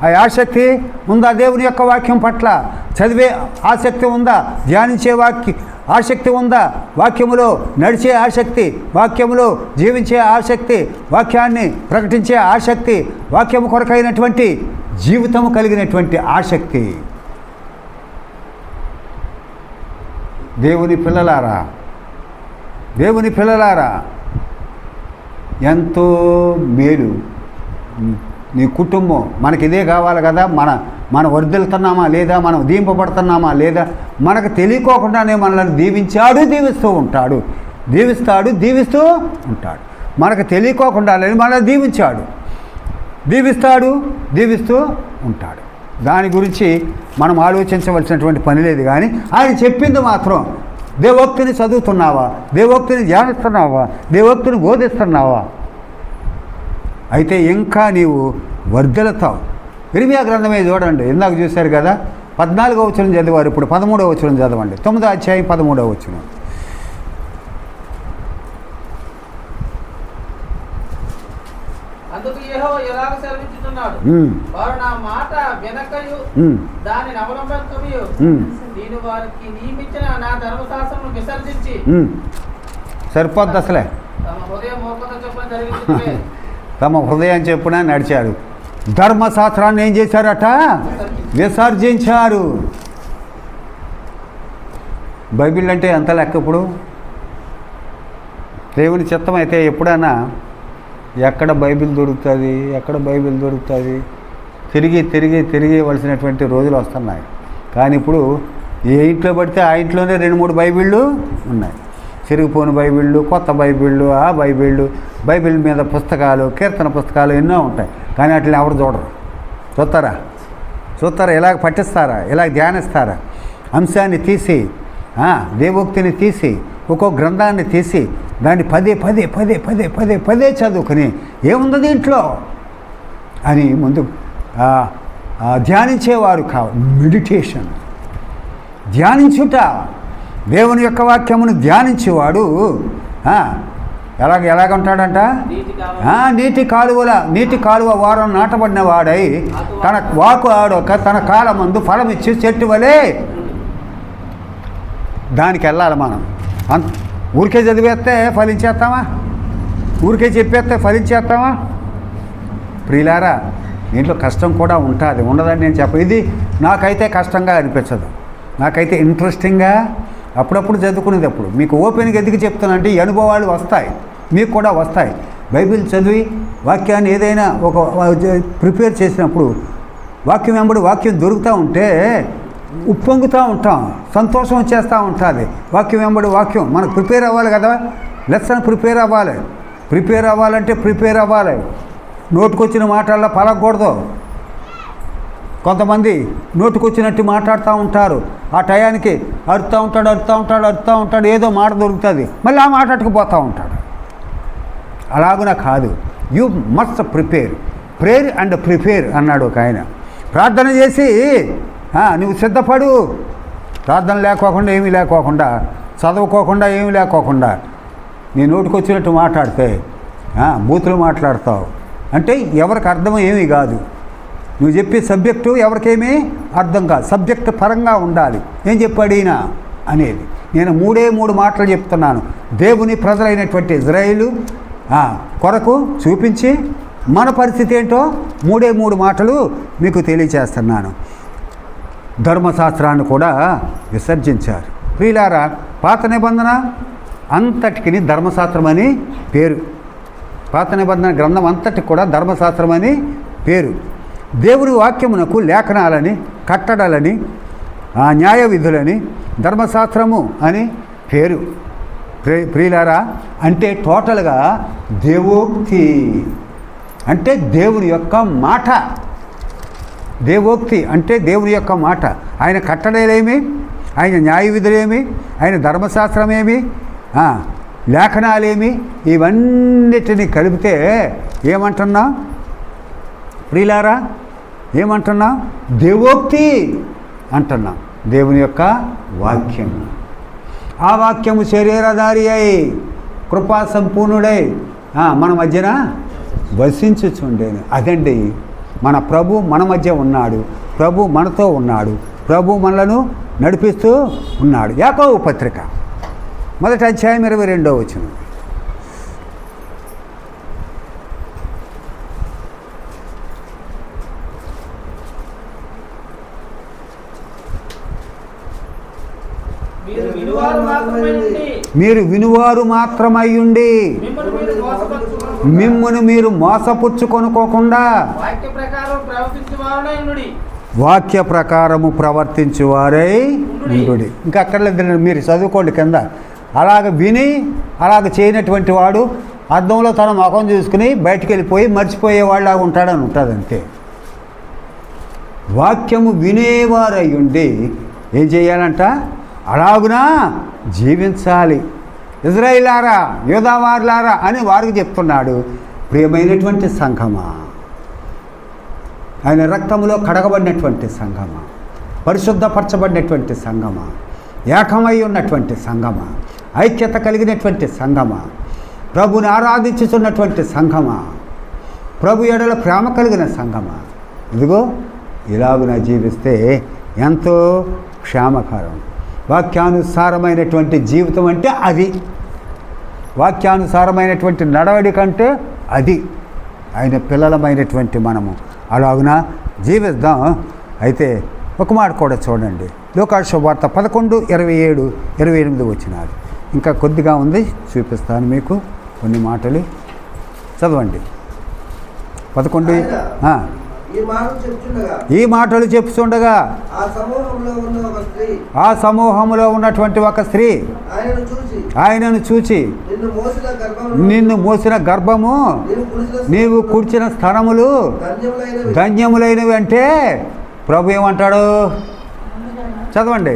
Speaker 1: ఆ ఆసక్తి? ఉందా దేవుని యొక్క వాక్యం పట్ల చదివే ఆసక్తి ఉందా? ధ్యానించే ఆసక్తి ఉందా? వాక్యములో నడిచే ఆసక్తి, వాక్యములో జీవించే ఆసక్తి, వాక్యాన్ని ప్రకటించే ఆసక్తి, వాక్యము కొరకైనటువంటి జీవితము కలిగినటువంటి ఆసక్తి. దేవుని పిల్లలారా, ఎంతో మేలు. నీ కుటుంబం మనకి ఇదే కావాలి కదా. మన వర్ధిల్లుతున్నామా లేదా? మనం దీవింపబడుతున్నామా లేదా? మనకు తెలియకోకుండానే మనల్ని దీవిస్తూ ఉంటాడు. మనకు తెలియకోకుండానే మనల్ని దీవిస్తూ ఉంటాడు. దాని గురించి మనం ఆలోచించవలసినటువంటి పని లేదు. కానీ ఆయన చెప్పింది మాత్రం, దేవోక్తిని చదువుతున్నావా? దేవోక్తిని ధ్యానిస్తున్నావా? దేవోక్తిని బోధిస్తున్నావా? అయితే ఇంకా నీవు వర్ధిల్లుతావు. ఇర్మియా గ్రంథమే చూడండి, ఇందాక చూశారు కదా, 14వ వచనం చదివారు, ఇప్పుడు 13వ వచనం చదవండి. 9వ అధ్యాయం 13వ వచనం.
Speaker 2: అందుకు యెహోవా ఎలాగ సెలవిచ్చుచున్నాడు, వారు నా మాట వినకయు దానిని అవలంబించకయు నేను వారికి నియమించిన నా ధర్మశాస్త్రమును విసర్జించి
Speaker 1: సరిపోద్ది అసలే తమ హృదయం చెప్పున నడిచారు. ధర్మశాస్త్రాన్ని ఏం చేశారట? విసర్జించారు. బైబిల్ అంటే ఎంత లెక్క? ఇప్పుడు దేవుని చిత్తం అయితే ఎప్పుడైనా ఎక్కడ బైబిల్ దొరుకుతుంది తిరిగి వలసినటువంటి రోజులు వస్తున్నాయి. కానీ ఇప్పుడు ఏ ఇంట్లో పడితే ఆ ఇంట్లోనే 2-3 బైబిళ్ళు ఉన్నాయి. చిరిగిపోయిన బైబిళ్ళు, కొత్త బైబిళ్ళు, ఆ బైబిల్ మీద పుస్తకాలు, కీర్తన పుస్తకాలు ఎన్నో ఉంటాయి. కానీ వాటిని ఎవరు చూస్తారా? ఇలాగ పఠిస్తారా? ఇలాగ ధ్యానిస్తారా? అంశాన్ని తీసి, దేవోక్తిని తీసి, ఒక్కో గ్రంథాన్ని తీసి దాన్ని పదే చదువుకుని ఏముంది దీంట్లో అని ముందు ధ్యానించేవారు కావాలి. మెడిటేషన్, ధ్యానించుట, దేవుని యొక్క వాక్యమును ధ్యానించేవాడు ఎలాగుంటాడంట? నీటి కాలువ వారం నాటబడిన వాడై తన వాకు ఆడొక తన కాలమందు ఫలమిచ్చి చెట్టు వలే దానికి వెళ్ళాలి. మనం ఊరికే చదివేస్తే ఫలించేస్తామా? ఊరికే చెప్పేస్తే ఫలించేస్తామా? ప్రియులారా, దీంట్లో కష్టం కూడా ఉంటుంది. ఉండదని నేను ఇది నాకైతే కష్టంగా అనిపించదు. నాకైతే ఇంట్రెస్టింగ్గా అప్పుడప్పుడు చదువుకునేటప్పుడు మీకు ఓపెన్గా ఎందుకు చెప్తానంటే ఈ అనుభవాలు వస్తాయి, మీకు కూడా వస్తాయి. బైబిల్ చదివి వాక్యాన్ని ఏదైనా ఒక ప్రిపేర్ చేసినప్పుడు వాక్యం వెంబడి వాక్యం దొరుకుతూ ఉంటే ఉప్పొంగుతూ ఉంటాం, సంతోషం వచ్చేస్తూ ఉంటుంది. వాక్యం వెంబడి వాక్యం మనకు ప్రిపేర్ అవ్వాలి కదా, లెసన్ ప్రిపేర్ అవ్వాలి. ప్రిపేర్ అవ్వాలంటే ప్రిపేర్ అవ్వాలి. నోటుకొచ్చిన మాటల్లో పలకూడదు. కొంతమంది నోటుకొచ్చినట్టు మాట్లాడుతూ ఉంటారు. ఆ టయానికి అరుస్తూ ఉంటాడు, ఏదో మాట దొరుకుతుంది, మళ్ళీ ఆ మాట్లాడుకుపోతూ ఉంటాడు. అలాగున కాదు. You must prepare, prayer and prepare అన్నాడు ఒక ఆయన. ప్రార్థన చేసి నువ్వు సిద్ధపడు. ప్రార్థన లేకోకుండా ఏమీ లేకోకుండా, చదువుకోకుండా ఏమీ లేకోకుండా నీ నోటికి వచ్చినట్టు మాట్లాడితే బూతులు మాట్లాడతావు అంటే ఎవరికి అర్థం ఏమీ కాదు. నువ్వు చెప్పే సబ్జెక్టు ఎవరికేమీ అర్థం కాదు. సబ్జెక్టు పరంగా ఉండాలి. ఏం చెప్పాడు ఈయన అనేది. నేను మూడు మాటలు చెప్తున్నాను. దేవుని ప్రజలైనటువంటి ఇజ్రాయేలు కొరకు చూపించి మన పరిస్థితి ఏంటో మూడు మాటలు మీకు తెలియచేస్తున్నాను. ధర్మశాస్త్రాన్ని కూడా విసర్జించారు. ప్రియులారా, పాత నిబంధన అంతటికి ధర్మశాస్త్రం అని పేరు. పాత నిబంధన గ్రంథం అంతటికి కూడా ధర్మశాస్త్రం అని పేరు. దేవుని వాక్యమునకు లేఖనాలని, కట్టడాలని, న్యాయ విధులని ధర్మశాస్త్రము అని పేరు. ప్రియులారా, అంటే టోటల్గా దేవోక్తి అంటే దేవుని యొక్క మాట. దేవోక్తి అంటే దేవుని యొక్క మాట. ఆయన కట్టడలేమి, ఆయన న్యాయ విధులేమి, ఆయన ధర్మశాస్త్రమేమి, లేఖనాలేమి, ఇవన్నిటిని కలిపితే ఏమంటున్నా ప్రియులారా? ఏమంటున్నా? దేవోక్తి అంటున్నాం. దేవుని యొక్క వాక్యం. ఆ వాక్యము శరీరధారి అయి కృపా సంపూర్ణుడై మన మధ్యన వసించుచుండేను. అదండి మన ప్రభు మన మధ్య ఉన్నాడు. ప్రభు మనతో ఉన్నాడు. ప్రభు మనలను నడిపిస్తూ ఉన్నాడు. యాకోబు పత్రిక 1వ అధ్యాయం 22వ వచనం. మీరు వినువారు మాత్రమయ్యుండి మిమ్మును మీరు మోసపుచ్చుకొనుకోకుండా వాక్య ప్రకారము ప్రవర్తించువారై ఉండుడి. ఇంకా అక్కర్లేదు, మీరు చదువుకోండి కింద. అలాగ విని అలాగ చేయనటువంటి వాడు అద్దంలో తన ముఖం చూసుకుని బయటికి వెళ్ళిపోయి మర్చిపోయేవాళ్ళలాగా ఉంటాడని ఉంటుంది అంతే. వాక్యము వినేవారయ్యుండి ఏం చేయాలంట? అలాగునా జీవించాలి. ఇజ్రాయిలారా, యూదావారులారా అని వారికి చెప్తున్నాడు. ప్రియమైనటువంటి సంఘమా, ఆయన రక్తములో కడగబడినటువంటి సంఘమా, పరిశుద్ధపరచబడినటువంటి సంఘమా, ఏకమై ఉన్నటువంటి సంఘమా, ఐక్యత కలిగినటువంటి సంఘమా, ప్రభుని ఆరాధించుతున్నటువంటి సంఘమా, ప్రభు ఎడల ప్రేమ కలిగిన సంఘమా, ఇదిగో ఇలాగున జీవిస్తే ఎంతో క్షేమకరం. వాక్యానుసారమైనటువంటి జీవితం అంటే అది. వాక్యానుసారమైనటువంటి నడవడిక అంటే అది. ఆయన పిల్లలమైనటువంటి మనము అలాగున జీవిద్దాం. అయితే ఒక మాట కూడా చూడండి. లూకాసు శుభవార్త 11:27-28 వచనాలు. ఇంకా కొద్దిగా ఉంది, చూపిస్తాను మీకు కొన్ని మాటలు. చదవండి. 11 ఈ మాటలు చెప్తుండగా ఆ సమూహంలో ఉన్నటువంటి ఒక స్త్రీ ఆయనను చూచి, నిన్ను మోసిన గర్భము, నీవు కుడిచిన స్థనములు ధన్యములైనవి అంటే ప్రభు ఏమంటాడు? చదవండి.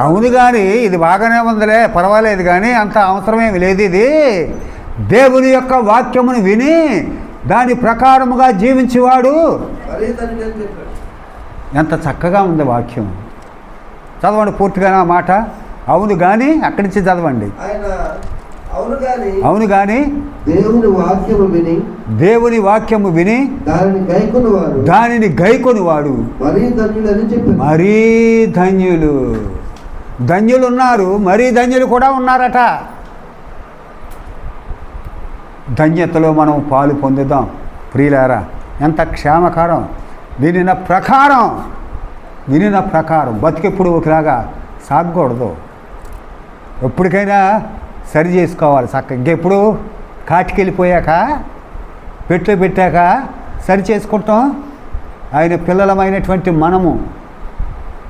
Speaker 1: అవును కానీ ఇది బాగానే ఉందిలే, పర్వాలేదు కానీ అంత అవసరమేమి లేదు. ఇది దేవుని యొక్క వాక్యమును విని దాని ప్రకారముగా జీవించేవాడు. ఎంత చక్కగా ఉంది వాక్యం. చదవండి పూర్తిగా ఆ మాట. అవును కానీ అక్కడి నుంచి చదవండి. అవును కానీ దేవుని వాక్యము విని దానిని గైకొనివాడు మరీ ధన్యులు. ధన్యులు ఉన్నారు, మరీ ధన్యులు కూడా ఉన్నారట. ధన్యతలో మనం పాలు పొందుదాం ప్రియులారా. ఎంత క్షేమకరం. వినిన ప్రకారం బతికెప్పుడు ఒకలాగా సాగకూడదు. ఎప్పటికైనా సరి చేసుకోవాలి చక్క. ఇంకెప్పుడు కాటికి వెళ్ళిపోయాక పెట్లో పెట్టాక సరి చేసుకుంటాం. ఆయన పిల్లలమైనటువంటి మనము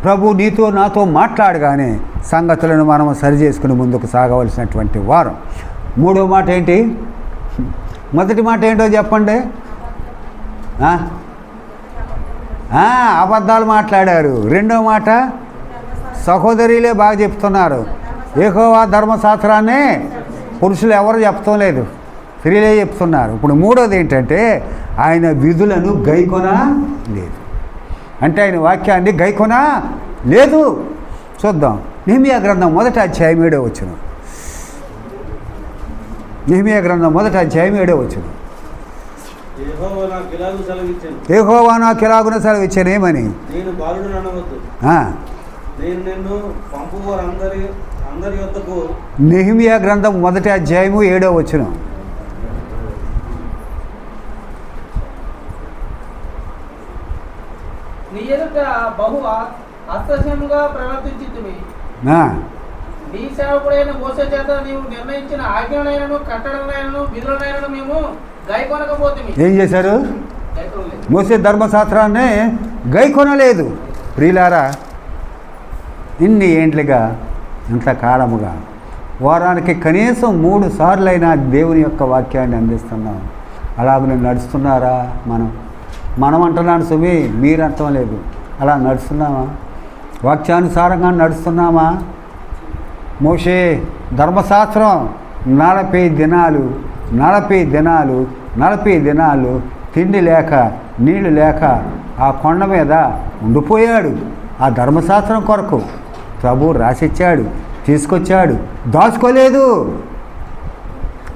Speaker 1: ప్రభు నీతో నాతో మాట్లాడగానే సంగతులను మనము సరి చేసుకుని ముందుకు సాగవలసినటువంటి వారం. మూడో మాట ఏంటి? మొదటి మాట ఏంటో చెప్పండి. అబద్ధాలు మాట్లాడారు. రెండో మాట సహోదరులే బాగా చెప్తున్నారు. యెహోవా ధర్మశాస్త్రాన్ని పురుషులు ఎవరు చెప్తాం లేదు, స్త్రీలే చెప్తున్నారు. ఇప్పుడు మూడోది ఏంటంటే ఆయన విధులను గైకొనా లేదు. అంటే ఆయన వాక్యాన్ని గైకొనా లేదు. చూద్దాం. నెహెమీయా గ్రంథం 1వ అధ్యాయం 7వ వచనం. నెహెమీయా గ్రంథం 1వ అధ్యాయం 7వ వచనం. యెహోవా నాకు ఇలాగున సెలవిచ్చాను. ఏమని?
Speaker 2: నేను బాలుడు అనవద్దు, నేను నిన్ను పంపువారందరి యొద్దకు.
Speaker 1: నెహెమీయా గ్రంథం 1వ అధ్యాయము 7వ వచనం.
Speaker 2: నీ ఎదుట బహు అసహ్యముగా ప్రవర్తించితివి. నీ సేవకుడైన మోసే చేత నీవు నిర్ణయించిన ఆజ్ఞలైనను కట్టడలైనను విధులైనను మేము గైకొనకపోతిమి.
Speaker 1: ఏం చేశారు? మోసే ధర్మశాస్త్రాన్ని గైకొనలేదు. ప్రియులారా, ఇన్ని ఏండ్లుగా ఇంతకాలముగా వారానికి కనీసం 3 సార్లైనా దేవుని యొక్క వాక్యాన్ని అందిస్తున్నాం. అలాగనే నడుస్తున్నారా? మనం అంటున్నాను సుమి, మీరు అంటం లేదు. అలా నడుస్తున్నామా? వాక్యానుసారంగా నడుస్తున్నామా? మోషే ధర్మశాస్త్రం 40 దినాలు తిండి లేక నీళ్లు లేక ఆ కొండ మీద ఉండిపోయాడు. ఆ ధర్మశాస్త్రం కొరకు ప్రభు రాసిచ్చాడు, తీసుకొచ్చాడు, దాచుకోలేదు.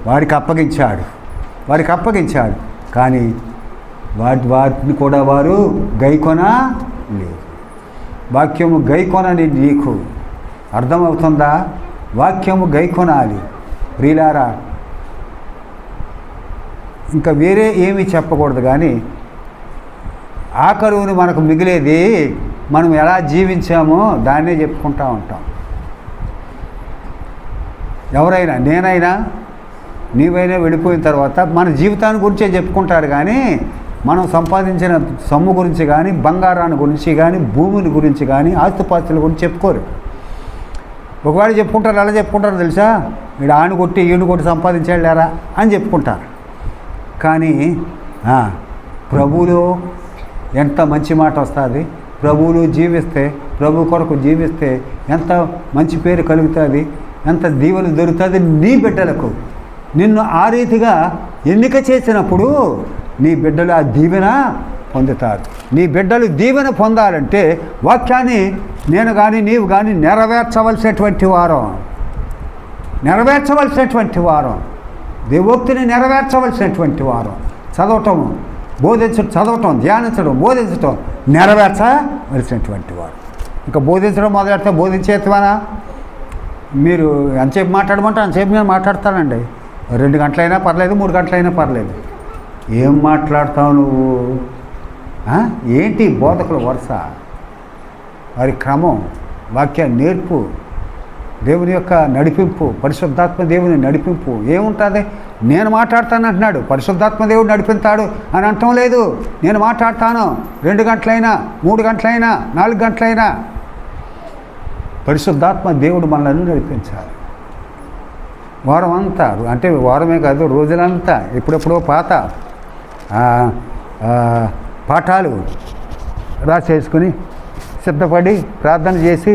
Speaker 1: వారికి అప్పగించాడు. కానీ వాటిని కూడా వారు గైకొనా లేదు. వాక్యము గైకొనని నీకు అర్థమవుతుందా? వాక్యము గైకొనాలి. ప్రియులారా, ఇంకా వేరే ఏమీ చెప్పకూడదు. కానీ ఆఖరువుని మనకు మిగిలేది మనం ఎలా జీవించామో దాన్నే చెప్పుకుంటూ ఉంటాం. ఎవరైనా, నేనైనా, నీవైనా వెళ్ళిపోయిన తర్వాత మన జీవితాన్ని గురించే చెప్పుకుంటారు. కానీ మనం సంపాదించిన సొమ్ము గురించి కానీ, బంగారాన్ని గురించి కానీ, భూమిని గురించి కానీ, ఆస్తుపాస్తుల గురించి చెప్పుకోరు. ఒకవేళ చెప్పుకుంటారు. ఎలా చెప్పుకుంటారో తెలుసా? వీడు ఆను కొట్టి ఈయన కొట్టి సంపాదించాడు లేరా అని చెప్పుకుంటారు. కానీ ప్రభువులో ఎంత మంచి మాట వస్తుంది. ప్రభువులో జీవిస్తే, ప్రభు కొరకు జీవిస్తే ఎంత మంచి పేరు కలుగుతుంది, ఎంత దీవెన దొరుకుతుంది నీ బిడ్డలకు. నిన్ను ఆ రీతిగా ఎన్నిక చేసినప్పుడు నీ బిడ్డలు ఆ దీవెన పొందుతారు. నీ బిడ్డలు దీవెన పొందాలంటే వాక్యాన్ని నేను కానీ నీవు కానీ నెరవేర్చవలసినటువంటి వారం, దేవోక్తిని నెరవేర్చవలసినటువంటి వారం. చదవటం, ధ్యానించడం, బోధించడం నెరవేర్చవలసినటువంటి వారు. ఇంకా బోధించడం మొదలెడితే బోధించేస్తానా? మీరు ఎంతసేపు మాట్లాడమంటే అంతసేపు నేను మాట్లాడతానండి. 2 గంటలైనా పర్లేదు, 3 గంటలైనా పర్లేదు. ఏం మాట్లాడతావు నువ్వు? ఏంటి బోధకుల వరుస, వారి క్రమం, వాక్య నేర్పు, దేవుని యొక్క నడిపింపు, పరిశుద్ధాత్మ దేవుని నడిపింపు ఏముంటుంది? నేను మాట్లాడతాను అంటున్నాడు, పరిశుద్ధాత్మ దేవుడు నడిపిస్తాడు అని అంటం లేదు. నేను మాట్లాడతాను 2 గంటలైనా, 3 గంటలైనా, 4 గంటలైనా. పరిశుద్ధాత్మ దేవుడు మనల్ని నడిపించాలి. వారం అంతా, అంటే వారమే కాదు, రోజులంతా ఎప్పుడెప్పుడో పాత పాఠాలు రాసేసుకుని సిద్ధపడి ప్రార్థన చేసి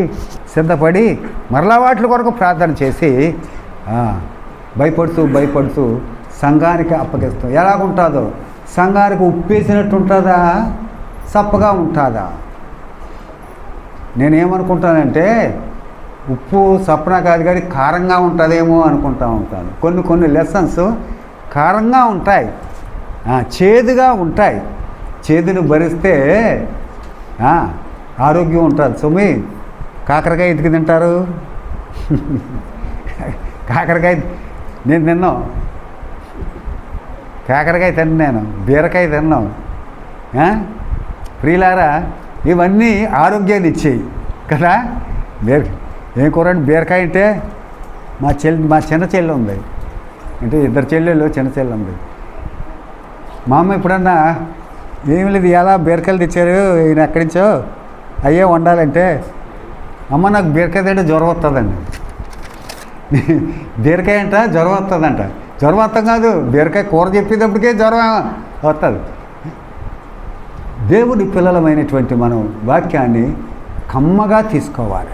Speaker 1: మరలా వాటి కొరకు ప్రార్థన చేసి భయపడుతూ సంఘానికి అప్పగిస్తాం. ఎలాగుంటుందో? సంఘానికి ఉప్పేసినట్టు ఉంటుందా, చప్పగా ఉంటుందా? నేనేమనుకుంటానంటే ఉప్పు సప్పన కాదు కానీ కారంగా ఉంటుందేమో అనుకుంటూ ఉంటాను. కొన్ని లెసన్స్ కారంగా ఉంటాయి, చేదుగా ఉంటాయి. చేదును భరిస్తే ఆరోగ్యం ఉంటుంది. సుమి, కాకరకాయ ఎందుకు తింటారు? కాకరకాయ నేను తిన్నాం, కాకరకాయ తిన్నాను, బీరకాయ తిన్నాం. ప్రియులారా, ఇవన్నీ ఆరోగ్యాన్ని ఇచ్చేయి కదా. ఏం కూర అండి? బీరకాయ అంటే మా చిన్న చెల్లి ఉంది, అంటే ఇద్దరు చెల్లెళ్ళు, చిన్న చెల్లి ఉంది. మా అమ్మ ఎప్పుడన్నా ఏమి లేదు, ఎలా బీరకాయలు తెచ్చారు ఈయన ఎక్కడి నుంచో అయ్యే వండాలంటే, అమ్మ నాకు బీరకాయ తింటే జ్వరం వస్తుందండి. బీరకాయ అంట జ్వరం వస్తుందంట. జ్వరం వస్తాం కాదు, బీరకాయ కూర చెప్పేటప్పటికే జ్వరం వస్తుంది. దేవుడి పిల్లలమైనటువంటి మనం వాక్యాన్ని కమ్మగా తీసుకోవాలి.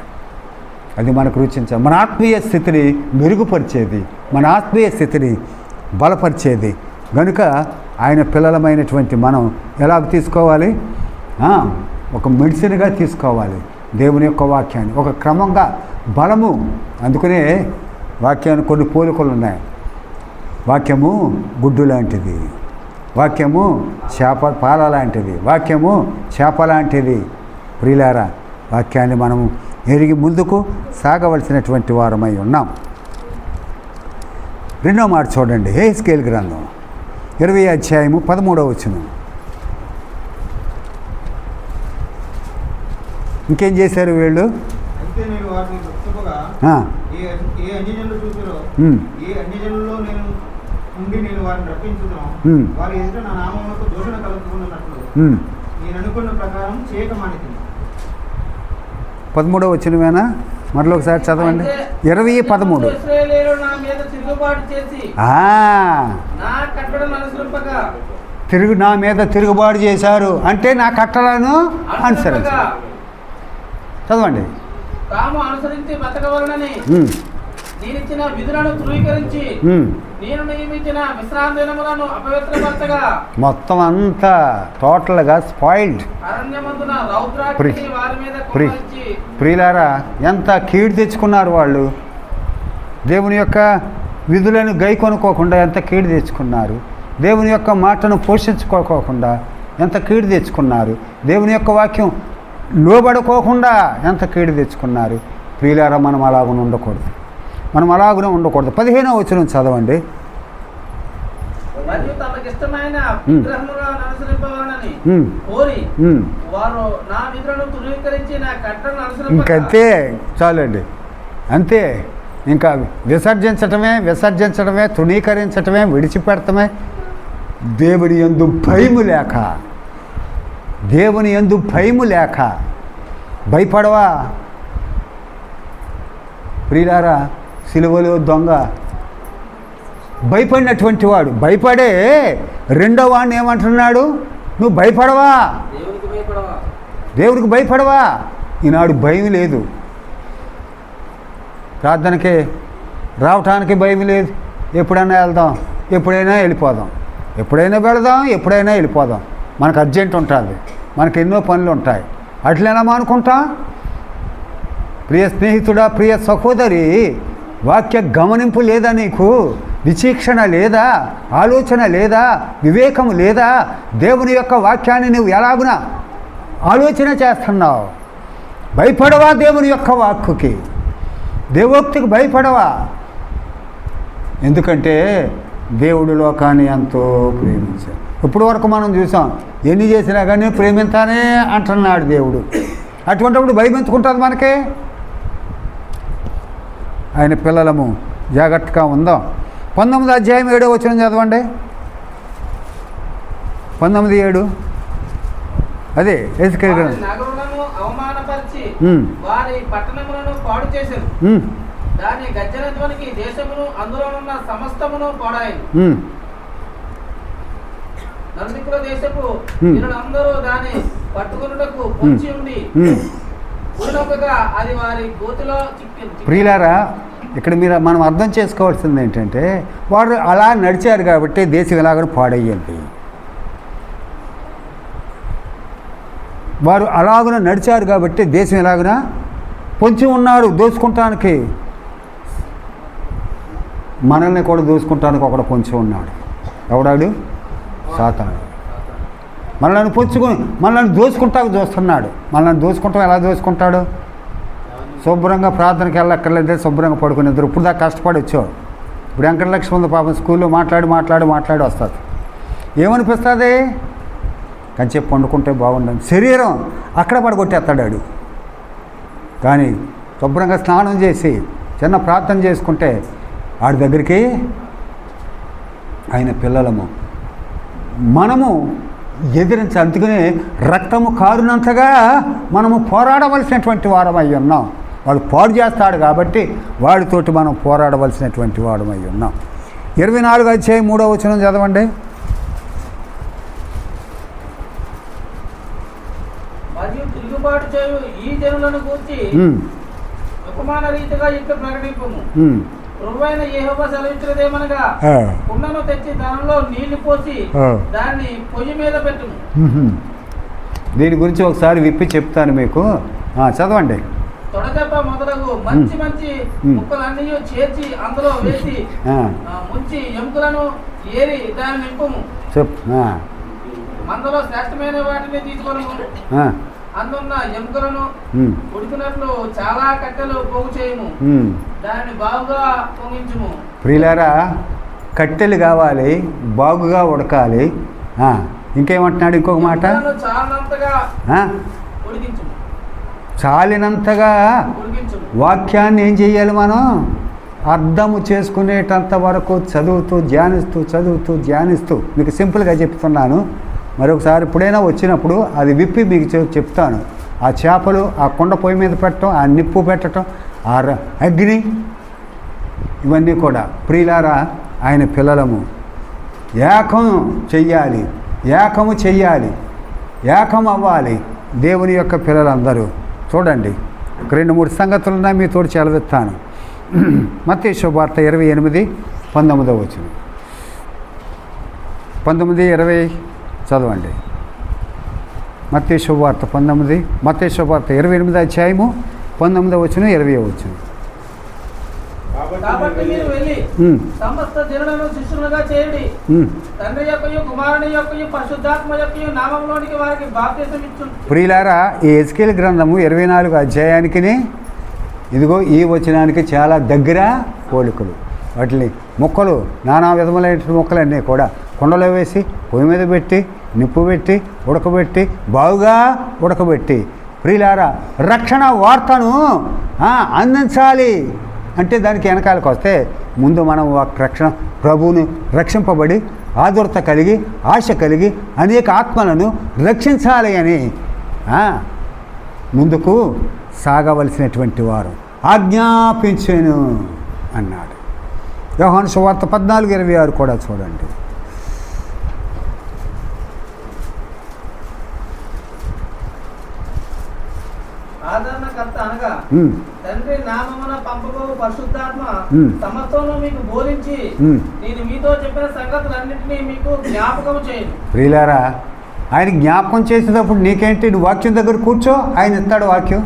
Speaker 1: అది మనకు రుచించాలి. మన ఆత్మీయ స్థితిని మెరుగుపరిచేది, మన ఆత్మీయ స్థితిని బలపరిచేది. కనుక ఆయన పిల్లలమైనటువంటి మనం ఎలా తీసుకోవాలి? ఒక మెడిసిన్గా తీసుకోవాలి దేవుని యొక్క వాక్యాన్ని, ఒక క్రమంగా బలము. అందుకనే వాక్యానికి కొన్ని పోలికలు ఉన్నాయి. వాక్యము గుడ్డు లాంటిది, వాక్యము పాల లాంటిది, వాక్యము చేప లాంటిది. ప్రియులారా, వాక్యాన్ని మనము ఎరిగి ముందుకు సాగవలసినటువంటి వారమై ఉన్నాం. రెండో మాట చూడండి, యెహెజ్కేలు గ్రంథం 20వ అధ్యాయము 13వ వచనం. ఇంకేం చేశారు వీళ్ళు?
Speaker 2: అయితే నేను వారిని చెప్పుగా ఏ అన్యజనులు చూసిరో ఏ అన్యజనుల్లో నేను ఉండి నేను వారిని రప్పించుతున్నాను, వారి ఎదుట నా నామమునకు దూషణ కలుగుతున్నట్లు నేను అనుకున్న ప్రకారం చేయక మానితిని.
Speaker 1: 13వ వచనమేనా? మరలో ఒకసారి చదవండి. 20:13. నా మీద తిరుగుబాటు చేశారు అంటే నా కట్టలను అనుసరించారు. చదవండి.
Speaker 4: తాము అనుసరించి బతకవలనని నేను ఇచ్చిన విధులను ధృవీకరించి నేను నియమించిన విశ్రాంతి దినములను అపవిత్రపరచగా
Speaker 1: మొత్తం అంతా టోటల్గా స్పాయిల్డ్.
Speaker 4: అరణ్యమందున రౌద్రాగ్ని వారి మీద కుమ్మరించి.
Speaker 1: ప్రియులారా, ఎంత కీడు తెచ్చుకున్నారు వాళ్ళు. దేవుని యొక్క విధులను గైకొనుకోకుండా ఎంత కీడు తెచ్చుకున్నారు. దేవుని యొక్క మాటను పోషించుకోకుండా ఎంత కీడు తెచ్చుకున్నారు. దేవుని యొక్క వాక్యం లోబడుకోకుండా ఎంత కీడు తెచ్చుకున్నారు. ప్రియులారా, మనం అలాగనే ఉండకూడదు. 15వ వచనం చదవండి.
Speaker 4: మరియు తమకిష్టమైన విగ్రహములను అనుసరింపవలనని కోరి వారు నా విధులను ధృవీకరించి నా కట్టలను అనుసరింపక.
Speaker 1: ఇంకంతే చాలండి, అంతే. ఇంకా విసర్జించడమే, తృణీకరించడమే, విడిచిపెడటమే. దేవుని యందు భయము లేక భయపడవా? ప్రియులారా, సిలువలో దొంగ భయపడినటువంటి వాడు, భయపడే రెండో వాడిని ఏమంటున్నాడు? నువ్వు భయపడవా? దేవుడికి భయపడవా? ఈనాడు భయం లేదు. ప్రార్థనకి రావటానికి భయం లేదు. ఎప్పుడైనా వెళ్దాం, ఎప్పుడైనా వెళ్ళిపోదాం, ఎప్పుడైనా వెళదాం, ఎప్పుడైనా వెళ్ళిపోదాం. మనకు అర్జెంట్ ఉంటుంది, మనకు ఎన్నో పనులు ఉంటాయి. అట్లైనా మానుకుంటా? ప్రియ స్నేహితుడా, ప్రియ సహోదరి, వాక్య గమనింపు లేదా? నీకు విచక్షణ లేదా? ఆలోచన లేదా? వివేకము లేదా? దేవుని యొక్క వాక్యాన్ని నువ్వు ఎలాగున ఆలోచన చేస్తున్నావు? భయపడవా? దేవుని యొక్క వాక్కుకి, దేవోక్తికి భయపడవా? ఎందుకంటే దేవుడు లోకాన్ని ఎంతో ప్రేమించాడు. ఇప్పుడు వరకు మనం చూసాం, ఎన్ని చేసినా కానీ ప్రేమించానే అంటున్నాడు దేవుడు. అటువంటిప్పుడు భయం ఎందుకుంటుంది మనకి? ఆయన పిల్లలము జాగ్రత్తగా ఉందాం. 19వ అధ్యాయం 7వ వచనం చదవండి. 19:7. అదే యెహెజ్కేలు గ్రంథం.
Speaker 4: నగరులను అవమానపరిచి వారి పట్టణములను పాడు చేశారు. దాని గర్జన ధ్వనికి దేశమును అందులోనున్న సమస్తమును పాడాయి. నలుదిక్కుల దేశపు వీరులందరూ దాన్ని పట్టుకొనుటకు పొంచి ఉండి అది వారి గోతిలో చిక్కింది.
Speaker 1: ప్రియులారా, ఇక్కడ మనం అర్థం చేసుకోవాల్సింది ఏంటంటే, వారు అలా నడిచారు కాబట్టి దేశం ఎలాగో పాడయ్యింది. వారు అలాగున నడిచారు కాబట్టి దేశం ఎలాగున పొంచి ఉన్నారు దోచుకుంటానికి. మనల్ని కూడా దోచుకుంటానికి ఒకడు పొంచి ఉన్నాడు. ఎవడాడు? సాతాను. మనల్ని పుచ్చుకొని మనల్ని దోచుకుంటాకు చూస్తున్నాడు. మనల్ని దోచుకుంటాం. ఎలా దోచుకుంటాడు? శుభ్రంగా ప్రార్థనకి వెళ్ళక్కర్లేదే శుభ్రంగా పడుకుని ఇద్దరు ఇప్పుడు దాకా కష్టపడి వచ్చావు. ఇప్పుడు వెంకటలక్ష్మి ఉంది పాపం, స్కూల్లో మాట్లాడి వస్తుంది. ఏమనిపిస్తుంది? కంచేపు పండుకుంటే బాగుండదు. శరీరం అక్కడ పడగొట్టేస్తాడు. కానీ శుభ్రంగా స్నానం చేసి చిన్న ప్రార్థన చేసుకుంటే వాడి దగ్గరికి ఆయన పిల్లలము మనము ఎదిరించాలి. అందుకనే రక్తము కారునంతగా మనము పోరాడవలసినటువంటి వారమై ఉన్నాం. వాడు పాడు చేస్తాడు కాబట్టి వాడితోటి మనం పోరాడవలసినటువంటి వాడమై ఉన్నాం. 24 అధ్యాయం 3వ వచనం చదవండి.
Speaker 4: మరియు తిరుగుబాటు చేయు ఈ జనులను గూర్చి ఉపమాన రీతిగా ఇట్లు ప్రకటింపము. ప్రభువైన యెహోవా సెలవిచ్చినదేమనగా, కుండను తెచ్చి దానిలో నీళ్లు పోసి దాన్ని పొయ్యి మీద పెట్టుము.
Speaker 1: దీని గురించి ఒకసారి విప్పి చెప్తాను మీకు. చదవండి.
Speaker 4: తొడదెబ్బ మొదలగు మంచి మంచి ముక్కలన్నీ చేర్చి అందులో వేసి ముంచి ఎముకలను ఏరి దాన్ని నింపుము. మందలో శ్రేష్టమైన వాటిని తీసుకొని అందున్న ఎముకలను ఉడికినట్లు చాలా కట్టెలు పోగు చేయము. దాన్ని బాగుగా పొంగించుము.
Speaker 1: ప్రియులారా, కట్టెలు కావాలి, బాగుగా ఉడకాలి. ఇంకేమంటున్నాడు ఇంకొక మాట?
Speaker 4: చాలినంతగా ఉడికించుము.
Speaker 1: చాలినంతగా వాక్యాన్ని ఏం చేయాలి? మనం అర్థము చేసుకునేటంత వరకు చదువుతూ ధ్యానిస్తూ మీకు సింపుల్గా చెప్తున్నాను. మరొకసారి ఎప్పుడైనా వచ్చినప్పుడు అది విప్పి మీకు చెప్తాను. ఆ చేపలు ఆ కుండ పొయ్యి మీద పెట్టడం, ఆ నిప్పు పెట్టడం, ఆ అగ్ని, ఇవన్నీ కూడా ప్రియులారా ఆయన పిల్లలము ఏకము చెయ్యాలి, ఏకం అవ్వాలి దేవుని యొక్క పిల్లలందరూ. చూడండి, 2-3 సంగతులు ఉన్నాయి, మీతో చదివిస్తాను. మత్తయి శుభవార్త 28:19 వచనం. 19:20 చదవండి. మత్తయి శుభవార్త 28 అధ్యాయము 19 వచనం 20 వచనం.
Speaker 4: కాబట్టి మీరు వెళ్ళి సమస్త జనులను శిష్యులుగా చేయండి. తండ్రి యొక్కయు కుమారుని యొక్కయు పరిశుద్ధాత్మ యొక్కయు నామములోనికి వారికి బాప్తిసం ఇచ్చు. ప్రియులారా,
Speaker 1: ఈ ఎజ్కేలు గ్రంథము 24 అధ్యాయానికి ఇదిగో ఈ వచనానికి చాలా దగ్గర పోలికలు. వాటిని మొక్కలు, నానా విధములైన మొక్కలన్నీ కూడా కుండలో వేసి పొయ్యి మీద పెట్టి నిప్పు పెట్టి బాగుగా ఉడకబెట్టి ప్రియులారా రక్షణ వార్తను అందించాలి. అంటే దానికి వెనకాలకు వస్తే ముందు మనం రక్షణ ప్రభువుని రక్షింపబడి ఆదుర్త కలిగి ఆశ కలిగి అనేక ఆత్మలను రక్షించాలి అని ముందుకు సాగవలసినటువంటి వారు ఆజ్ఞాపించెను అన్నాడు. యోహాను సువార్త 14:26 కూడా చూడండి.
Speaker 4: ఆదరణకర్త అనగా తండ్రి నామమున పంపబోవు పరిశుద్ధాత్మ సమస్తమును మీకు బోధించి నేను మీతో చెప్పిన సంగతులన్నింటినీ మీకు జ్ఞాపకం చేయను.
Speaker 1: ప్రియులారా, ఆయన జ్ఞాపకం చేసేటప్పుడు నీకేంటి? నువ్వు వాక్యం దగ్గర కూర్చో, ఆయన ఇస్తాడు వాక్యం.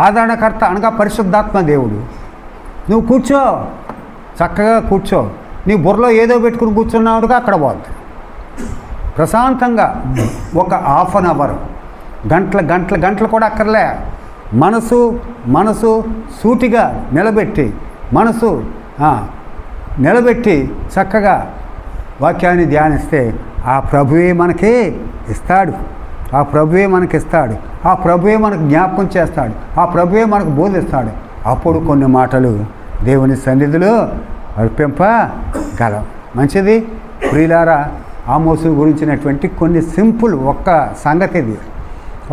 Speaker 1: ఆదరణకర్త అనగా పరిశుద్ధాత్మ దేవుడు. నువ్వు కూర్చో, చక్కగా కూర్చో. నీ బుర్రలో ఏదో పెట్టుకుని కూర్చున్నావుగా అక్కడ పోద్ది. ప్రశాంతంగా ఒక హాఫ్ అన్ అవర్, గంటలు కూడా అక్కర్లే. మనసు సూటిగా నిలబెట్టి చక్కగా వాక్యాన్ని ధ్యానిస్తే ఆ ప్రభువే మనకి ఇస్తాడు. ఆ ప్రభువే మనకు జ్ఞాపకం చేస్తాడు. ఆ ప్రభువే మనకు బోధిస్తాడు. అప్పుడు కొన్ని మాటలు దేవుని సన్నిధిలో అర్పింపగలం. మంచిది. ప్రియులారా, ఆమోసు గురించినటువంటి కొన్ని సింపుల్ ఒక్క సంగతి ఇది,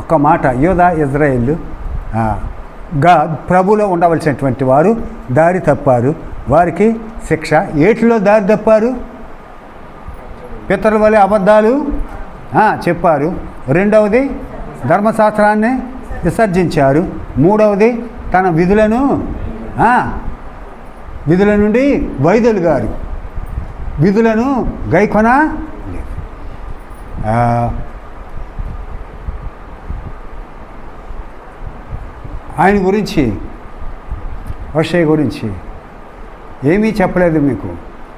Speaker 1: ఒక్క మాట. యోధా ఇజ్రాయేలు ప్రభులో ఉండవలసినటువంటి వారు దారి తప్పారు. వారికి శిక్ష. ఏటిలో దారి తప్పారు? పితరుల వలె అబద్ధాలు చెప్పారు. రెండవది ధర్మశాస్త్రాన్ని విసర్జించారు. మూడవది తన విధుల నుండి వైదొలిగారు. విధులను గైకొన ఆయన గురించి, హోషేయ గురించి ఏమీ చెప్పలేదు మీకు.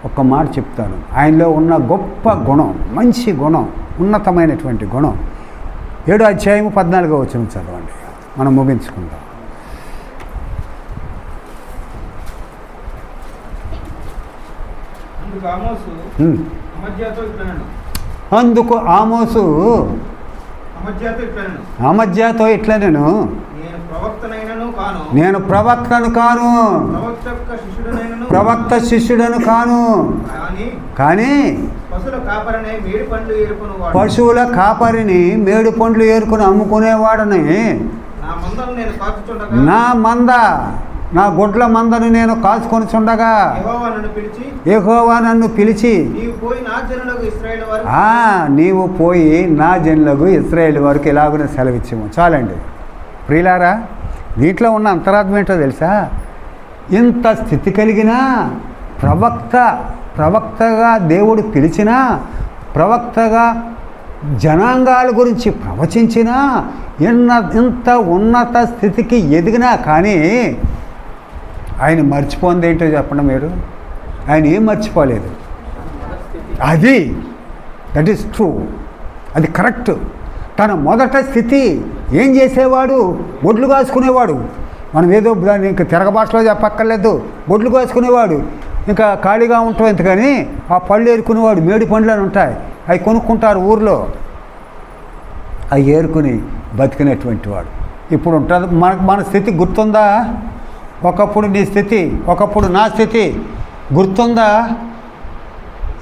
Speaker 1: ఒక్క మాట చెప్తాను. ఆయనలో ఉన్న గొప్ప గుణం, మంచి గుణం, ఉన్నతమైనటువంటి గుణం. 7వ అధ్యాయము 14వ వచనం చదవండి, మనం ముగించుకుందాం. అందుకు ఆమోసు అమజ్యాతో ఇట్లా నేను
Speaker 2: కాను.
Speaker 1: నేను ప్రవక్తను కాను.
Speaker 2: ప్రవక్త యొక్క శిష్యుడనైనను.
Speaker 1: ప్రవక్త శిష్యుడను కాను. కానీ
Speaker 2: పశువుల కాపరిని మేడి పండ్లు ఏరుకునేవాడు.
Speaker 1: పశువుల కాపరిని మేడు పండ్లు ఏరుకుని అమ్ముకునేవాడని.
Speaker 2: నా మందను నేను కాచుచుండగా.
Speaker 1: నా మంద, నా గొడ్ల మందను నేను కాచుకొని చుండగా
Speaker 2: యెహోవా నన్ను పిలిచి.
Speaker 1: యెహోవా నన్ను పిలిచి
Speaker 2: నీవు పోయి నా జనులకు ఇశ్రాయేలు వారికి.
Speaker 1: నీవు పోయి నా జనులకు ఇశ్రాయేల్ వరకు ఇలాగనే సెలవిచ్చాము. చాలండి ప్రియులారా, దీంట్లో ఉన్న అంతరార్థం ఏంటో తెలుసా? ఇంత స్థితి కలిగిన ప్రవక్తగా దేవుడు పిలిచినా, ప్రవక్తగా జనాంగాల గురించి ప్రవచించినా, ఇంత ఉన్నత స్థితికి ఎదిగినా కానీ ఆయన మర్చిపోయింది ఏంటో చెప్పండి మీరు. ఆయన ఏం మర్చిపోలేదు. అది దట్ ఈస్ ట్రూ, అది కరెక్ట్. తన మొదట స్థితి ఏం చేసేవాడు? బొడ్లు కాసుకునేవాడు. మనం ఏదో దాన్ని ఇంకా తిరగబాటులో చెప్పక్కర్లేదు. బొడ్లు కాసుకునేవాడు. ఇంకా ఖాళీగా ఉంటాం ఎందుకని ఆ పళ్ళు ఏరుకునేవాడు. మేడి పండ్లు అని ఉంటాయి, అవి కొనుక్కుంటారు ఊర్లో. అవి ఏరుకుని బతికినటువంటి వాడు. ఇప్పుడు ఉంటుంది మన స్థితి గుర్తుందా? ఒకప్పుడు నీ స్థితి, ఒకప్పుడు నా స్థితి గుర్తుందా?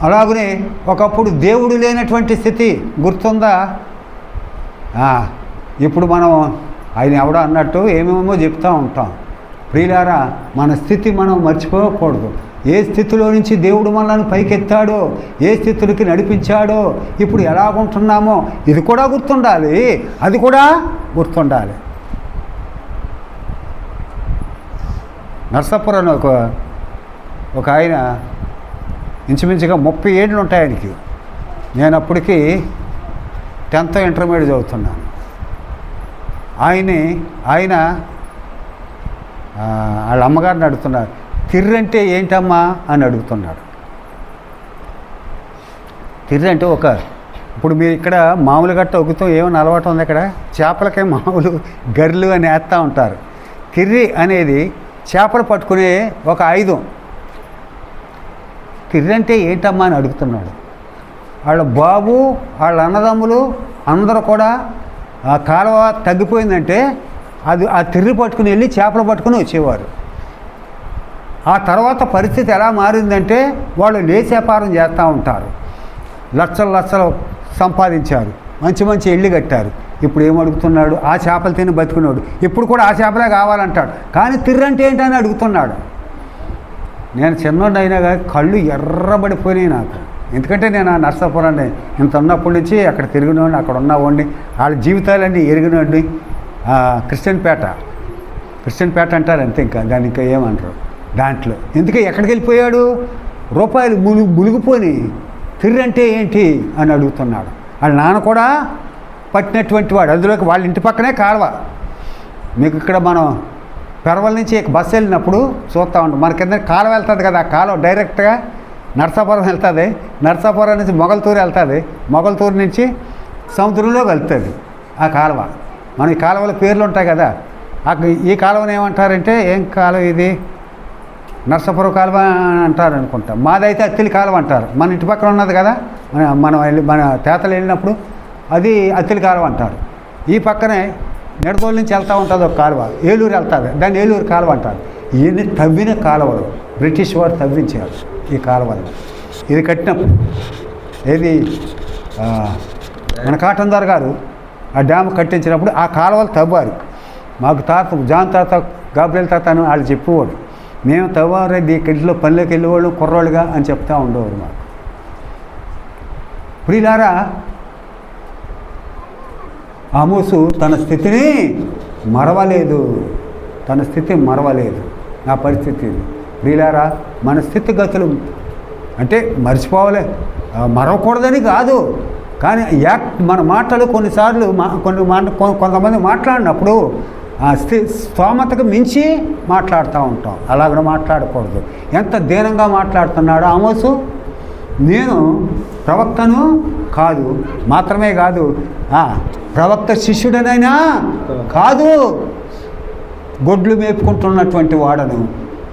Speaker 1: అలాగనే ఒకప్పుడు దేవుడు లేనటువంటి స్థితి గుర్తుందా? ఇప్పుడు మనం ఆయన ఎవడో అన్నట్టు ఏమేమో చెప్తూ ఉంటాం. ప్రియులారా, మన స్థితి మనం మర్చిపోకూడదు. ఏ స్థితిలో నుంచి దేవుడు మనల్ని పైకెత్తాడో, ఏ స్థితులకి నడిపించాడో, ఇప్పుడు ఎలాగుంటున్నామో ఇది కూడా గుర్తుండాలి, అది కూడా గుర్తుండాలి. నర్సాపురం ఒక ఆయన ఇంచుమించుగా 30 ఏళ్ళు ఉంటాయి ఆయనకి. నేను అప్పటికి 10th ఇంటర్మీడియట్ చదువుతున్నాను. ఆయన వాళ్ళ అమ్మగారిని అడుగుతున్నారు, తిర్రంటే ఏంటమ్మా అని అడుగుతున్నాడు. తిర్రంటే ఇప్పుడు మీరు ఇక్కడ మామూలు గట్ట ఒగ్గుతాం ఏమైనా అలవాటు ఉంది. ఇక్కడ చేపలకే మామూలు గర్రెలు అని వేస్తూ ఉంటారు. తిర్రి అనేది చేపలు పట్టుకునే ఒక ఆయుధం. తిర్రంటే ఏంటమ్మా అని అడుగుతున్నాడు. వాళ్ళ బాబు, వాళ్ళ అన్నదమ్ములు అందరూ కూడా ఆ కాలువ తగ్గిపోయిందంటే ఆ తిర్రి పట్టుకుని వెళ్ళి చేపలు పట్టుకుని వచ్చేవారు. ఆ తర్వాత పరిస్థితి ఎలా మారిందంటే వాళ్ళు లేచి వ్యాపారం చేస్తూ ఉంటారు. లక్షలు సంపాదించారు, మంచి ఇళ్ళు కట్టారు. ఇప్పుడు ఏమడుగుతున్నాడు? ఆ చేపలు తిని బతుకున్నాడు. ఇప్పుడు కూడా ఆ చేపలే కావాలంటాడు. కానీ తిర్రంటే ఏంటని అడుగుతున్నాడు. నేను చిన్నోడిని అయినా కానీ కళ్ళు ఎర్రబడిపోయినాయి నాకు. ఎందుకంటే నేను ఆ నర్సాపురాన్ని ఇంత ఉన్నప్పటి నుంచి అక్కడ తిరిగినోడిని, అక్కడ ఉన్నవాడిని, వాళ్ళ జీవితాలన్నీ ఎరిగినోడిని. క్రిస్టియన్ పేట అంటారు అంతే, ఇంకా దాన్ని ఇంకా ఏమంటారు దాంట్లో. ఎందుకే ఎక్కడికి వెళ్ళిపోయాడు? రూపాయలు మునిగిపోయి తిర్రంటే ఏంటి అని అడుగుతున్నాడు. వాళ్ళ నాన్న కూడా పట్టినటువంటి వాడు. అందులోకి వాళ్ళ ఇంటి పక్కనే కాలువ. మీకు ఇక్కడ మనం పెరవల నుంచి బస్సు వెళ్ళినప్పుడు చూస్తూ ఉంటాం, మన కింద కాలువ వెళ్తుంది కదా. ఆ కాలువ డైరెక్ట్గా నర్సాపురం వెళ్తుంది. నర్సాపురం నుంచి మొగల్తూరు వెళ్తుంది. మొగల్తూరు నుంచి సముద్రంలో వెళ్తుంది ఆ కాలువ. మన ఈ కాలువల పేర్లు ఉంటాయి కదా. ఈ కాలువని ఏమంటారంటే, ఏం కాలువ ఇది? నర్సాపురం కాలువ అంటారు అనుకుంటా. మాదైతే అత్తిలి కాలువ అంటారు. మన ఇంటి పక్కన ఉన్నది కదా, మన తేతలు వెళ్ళినప్పుడు అది అత్తిలి కాలువ అంటారు. ఈ పక్కనే నిడదోలు నుంచి వెళ్తూ ఉంటుంది ఒక కాలువ, ఏలూరు వెళ్తుంది, దాన్ని ఏలూరు కాలువ అంటారు. ఇవన్నీ తవ్విన కాలువలు, బ్రిటిష్ వారు తవ్వించారు ఈ కాలువలు. ఇది కట్టినప్పుడు ఏది మన కాటందార్ గారు ఆ డ్యామ్ కట్టించినప్పుడు ఆ కాలువలు తవ్వారు. మాకు జాన్ తాత, గాబ్రియల్ తాత అని వాళ్ళు చెప్పేవాడు. మేము తవ్వారే ఇంట్లో పనిలోకి వెళ్ళేవాళ్ళు కుర్రోళ్ళుగా అని చెప్తూ ఉండేవారు మాకు. ప్రియులారా, ఆమోసు తన స్థితిని మరవలేదు. నా పరిస్థితి ఇది. ప్రియులారా, మన స్థితిగతులు అంటే మర్చిపోవాలి, మరవకూడదని కాదు. కానీ మన మాటలు కొన్నిసార్లు కొంతమంది మాట్లాడినప్పుడు స్తోమతకు మించి మాట్లాడుతూ ఉంటాం. అలాగ మాట్లాడకూడదు. ఎంత దీనంగా మాట్లాడుతున్నాడో ఆమోసు. నేను ప్రవక్తను కాదు, మాత్రమే కాదు ప్రవక్త శిష్యుడనైనా కాదు, గొడ్లు మేపుకుంటున్నటువంటి వాడను,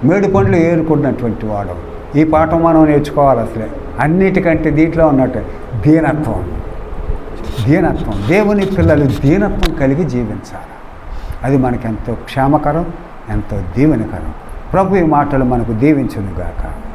Speaker 1: మేడు పండ్లు ఏరుకున్నటువంటి వాడు. ఈ పాఠం మనం నేర్చుకోవాలి. అసలే అన్నిటికంటే దీంట్లో ఉన్నట్టు దీనత్వం. దేవుని పిల్లలు దీనత్వం కలిగి జీవించాలి. అది మనకెంతో క్షేమకరం, ఎంతో దీవెనకరం. ప్రభు ఈ మాటలు మనకు దీవించునుగాక.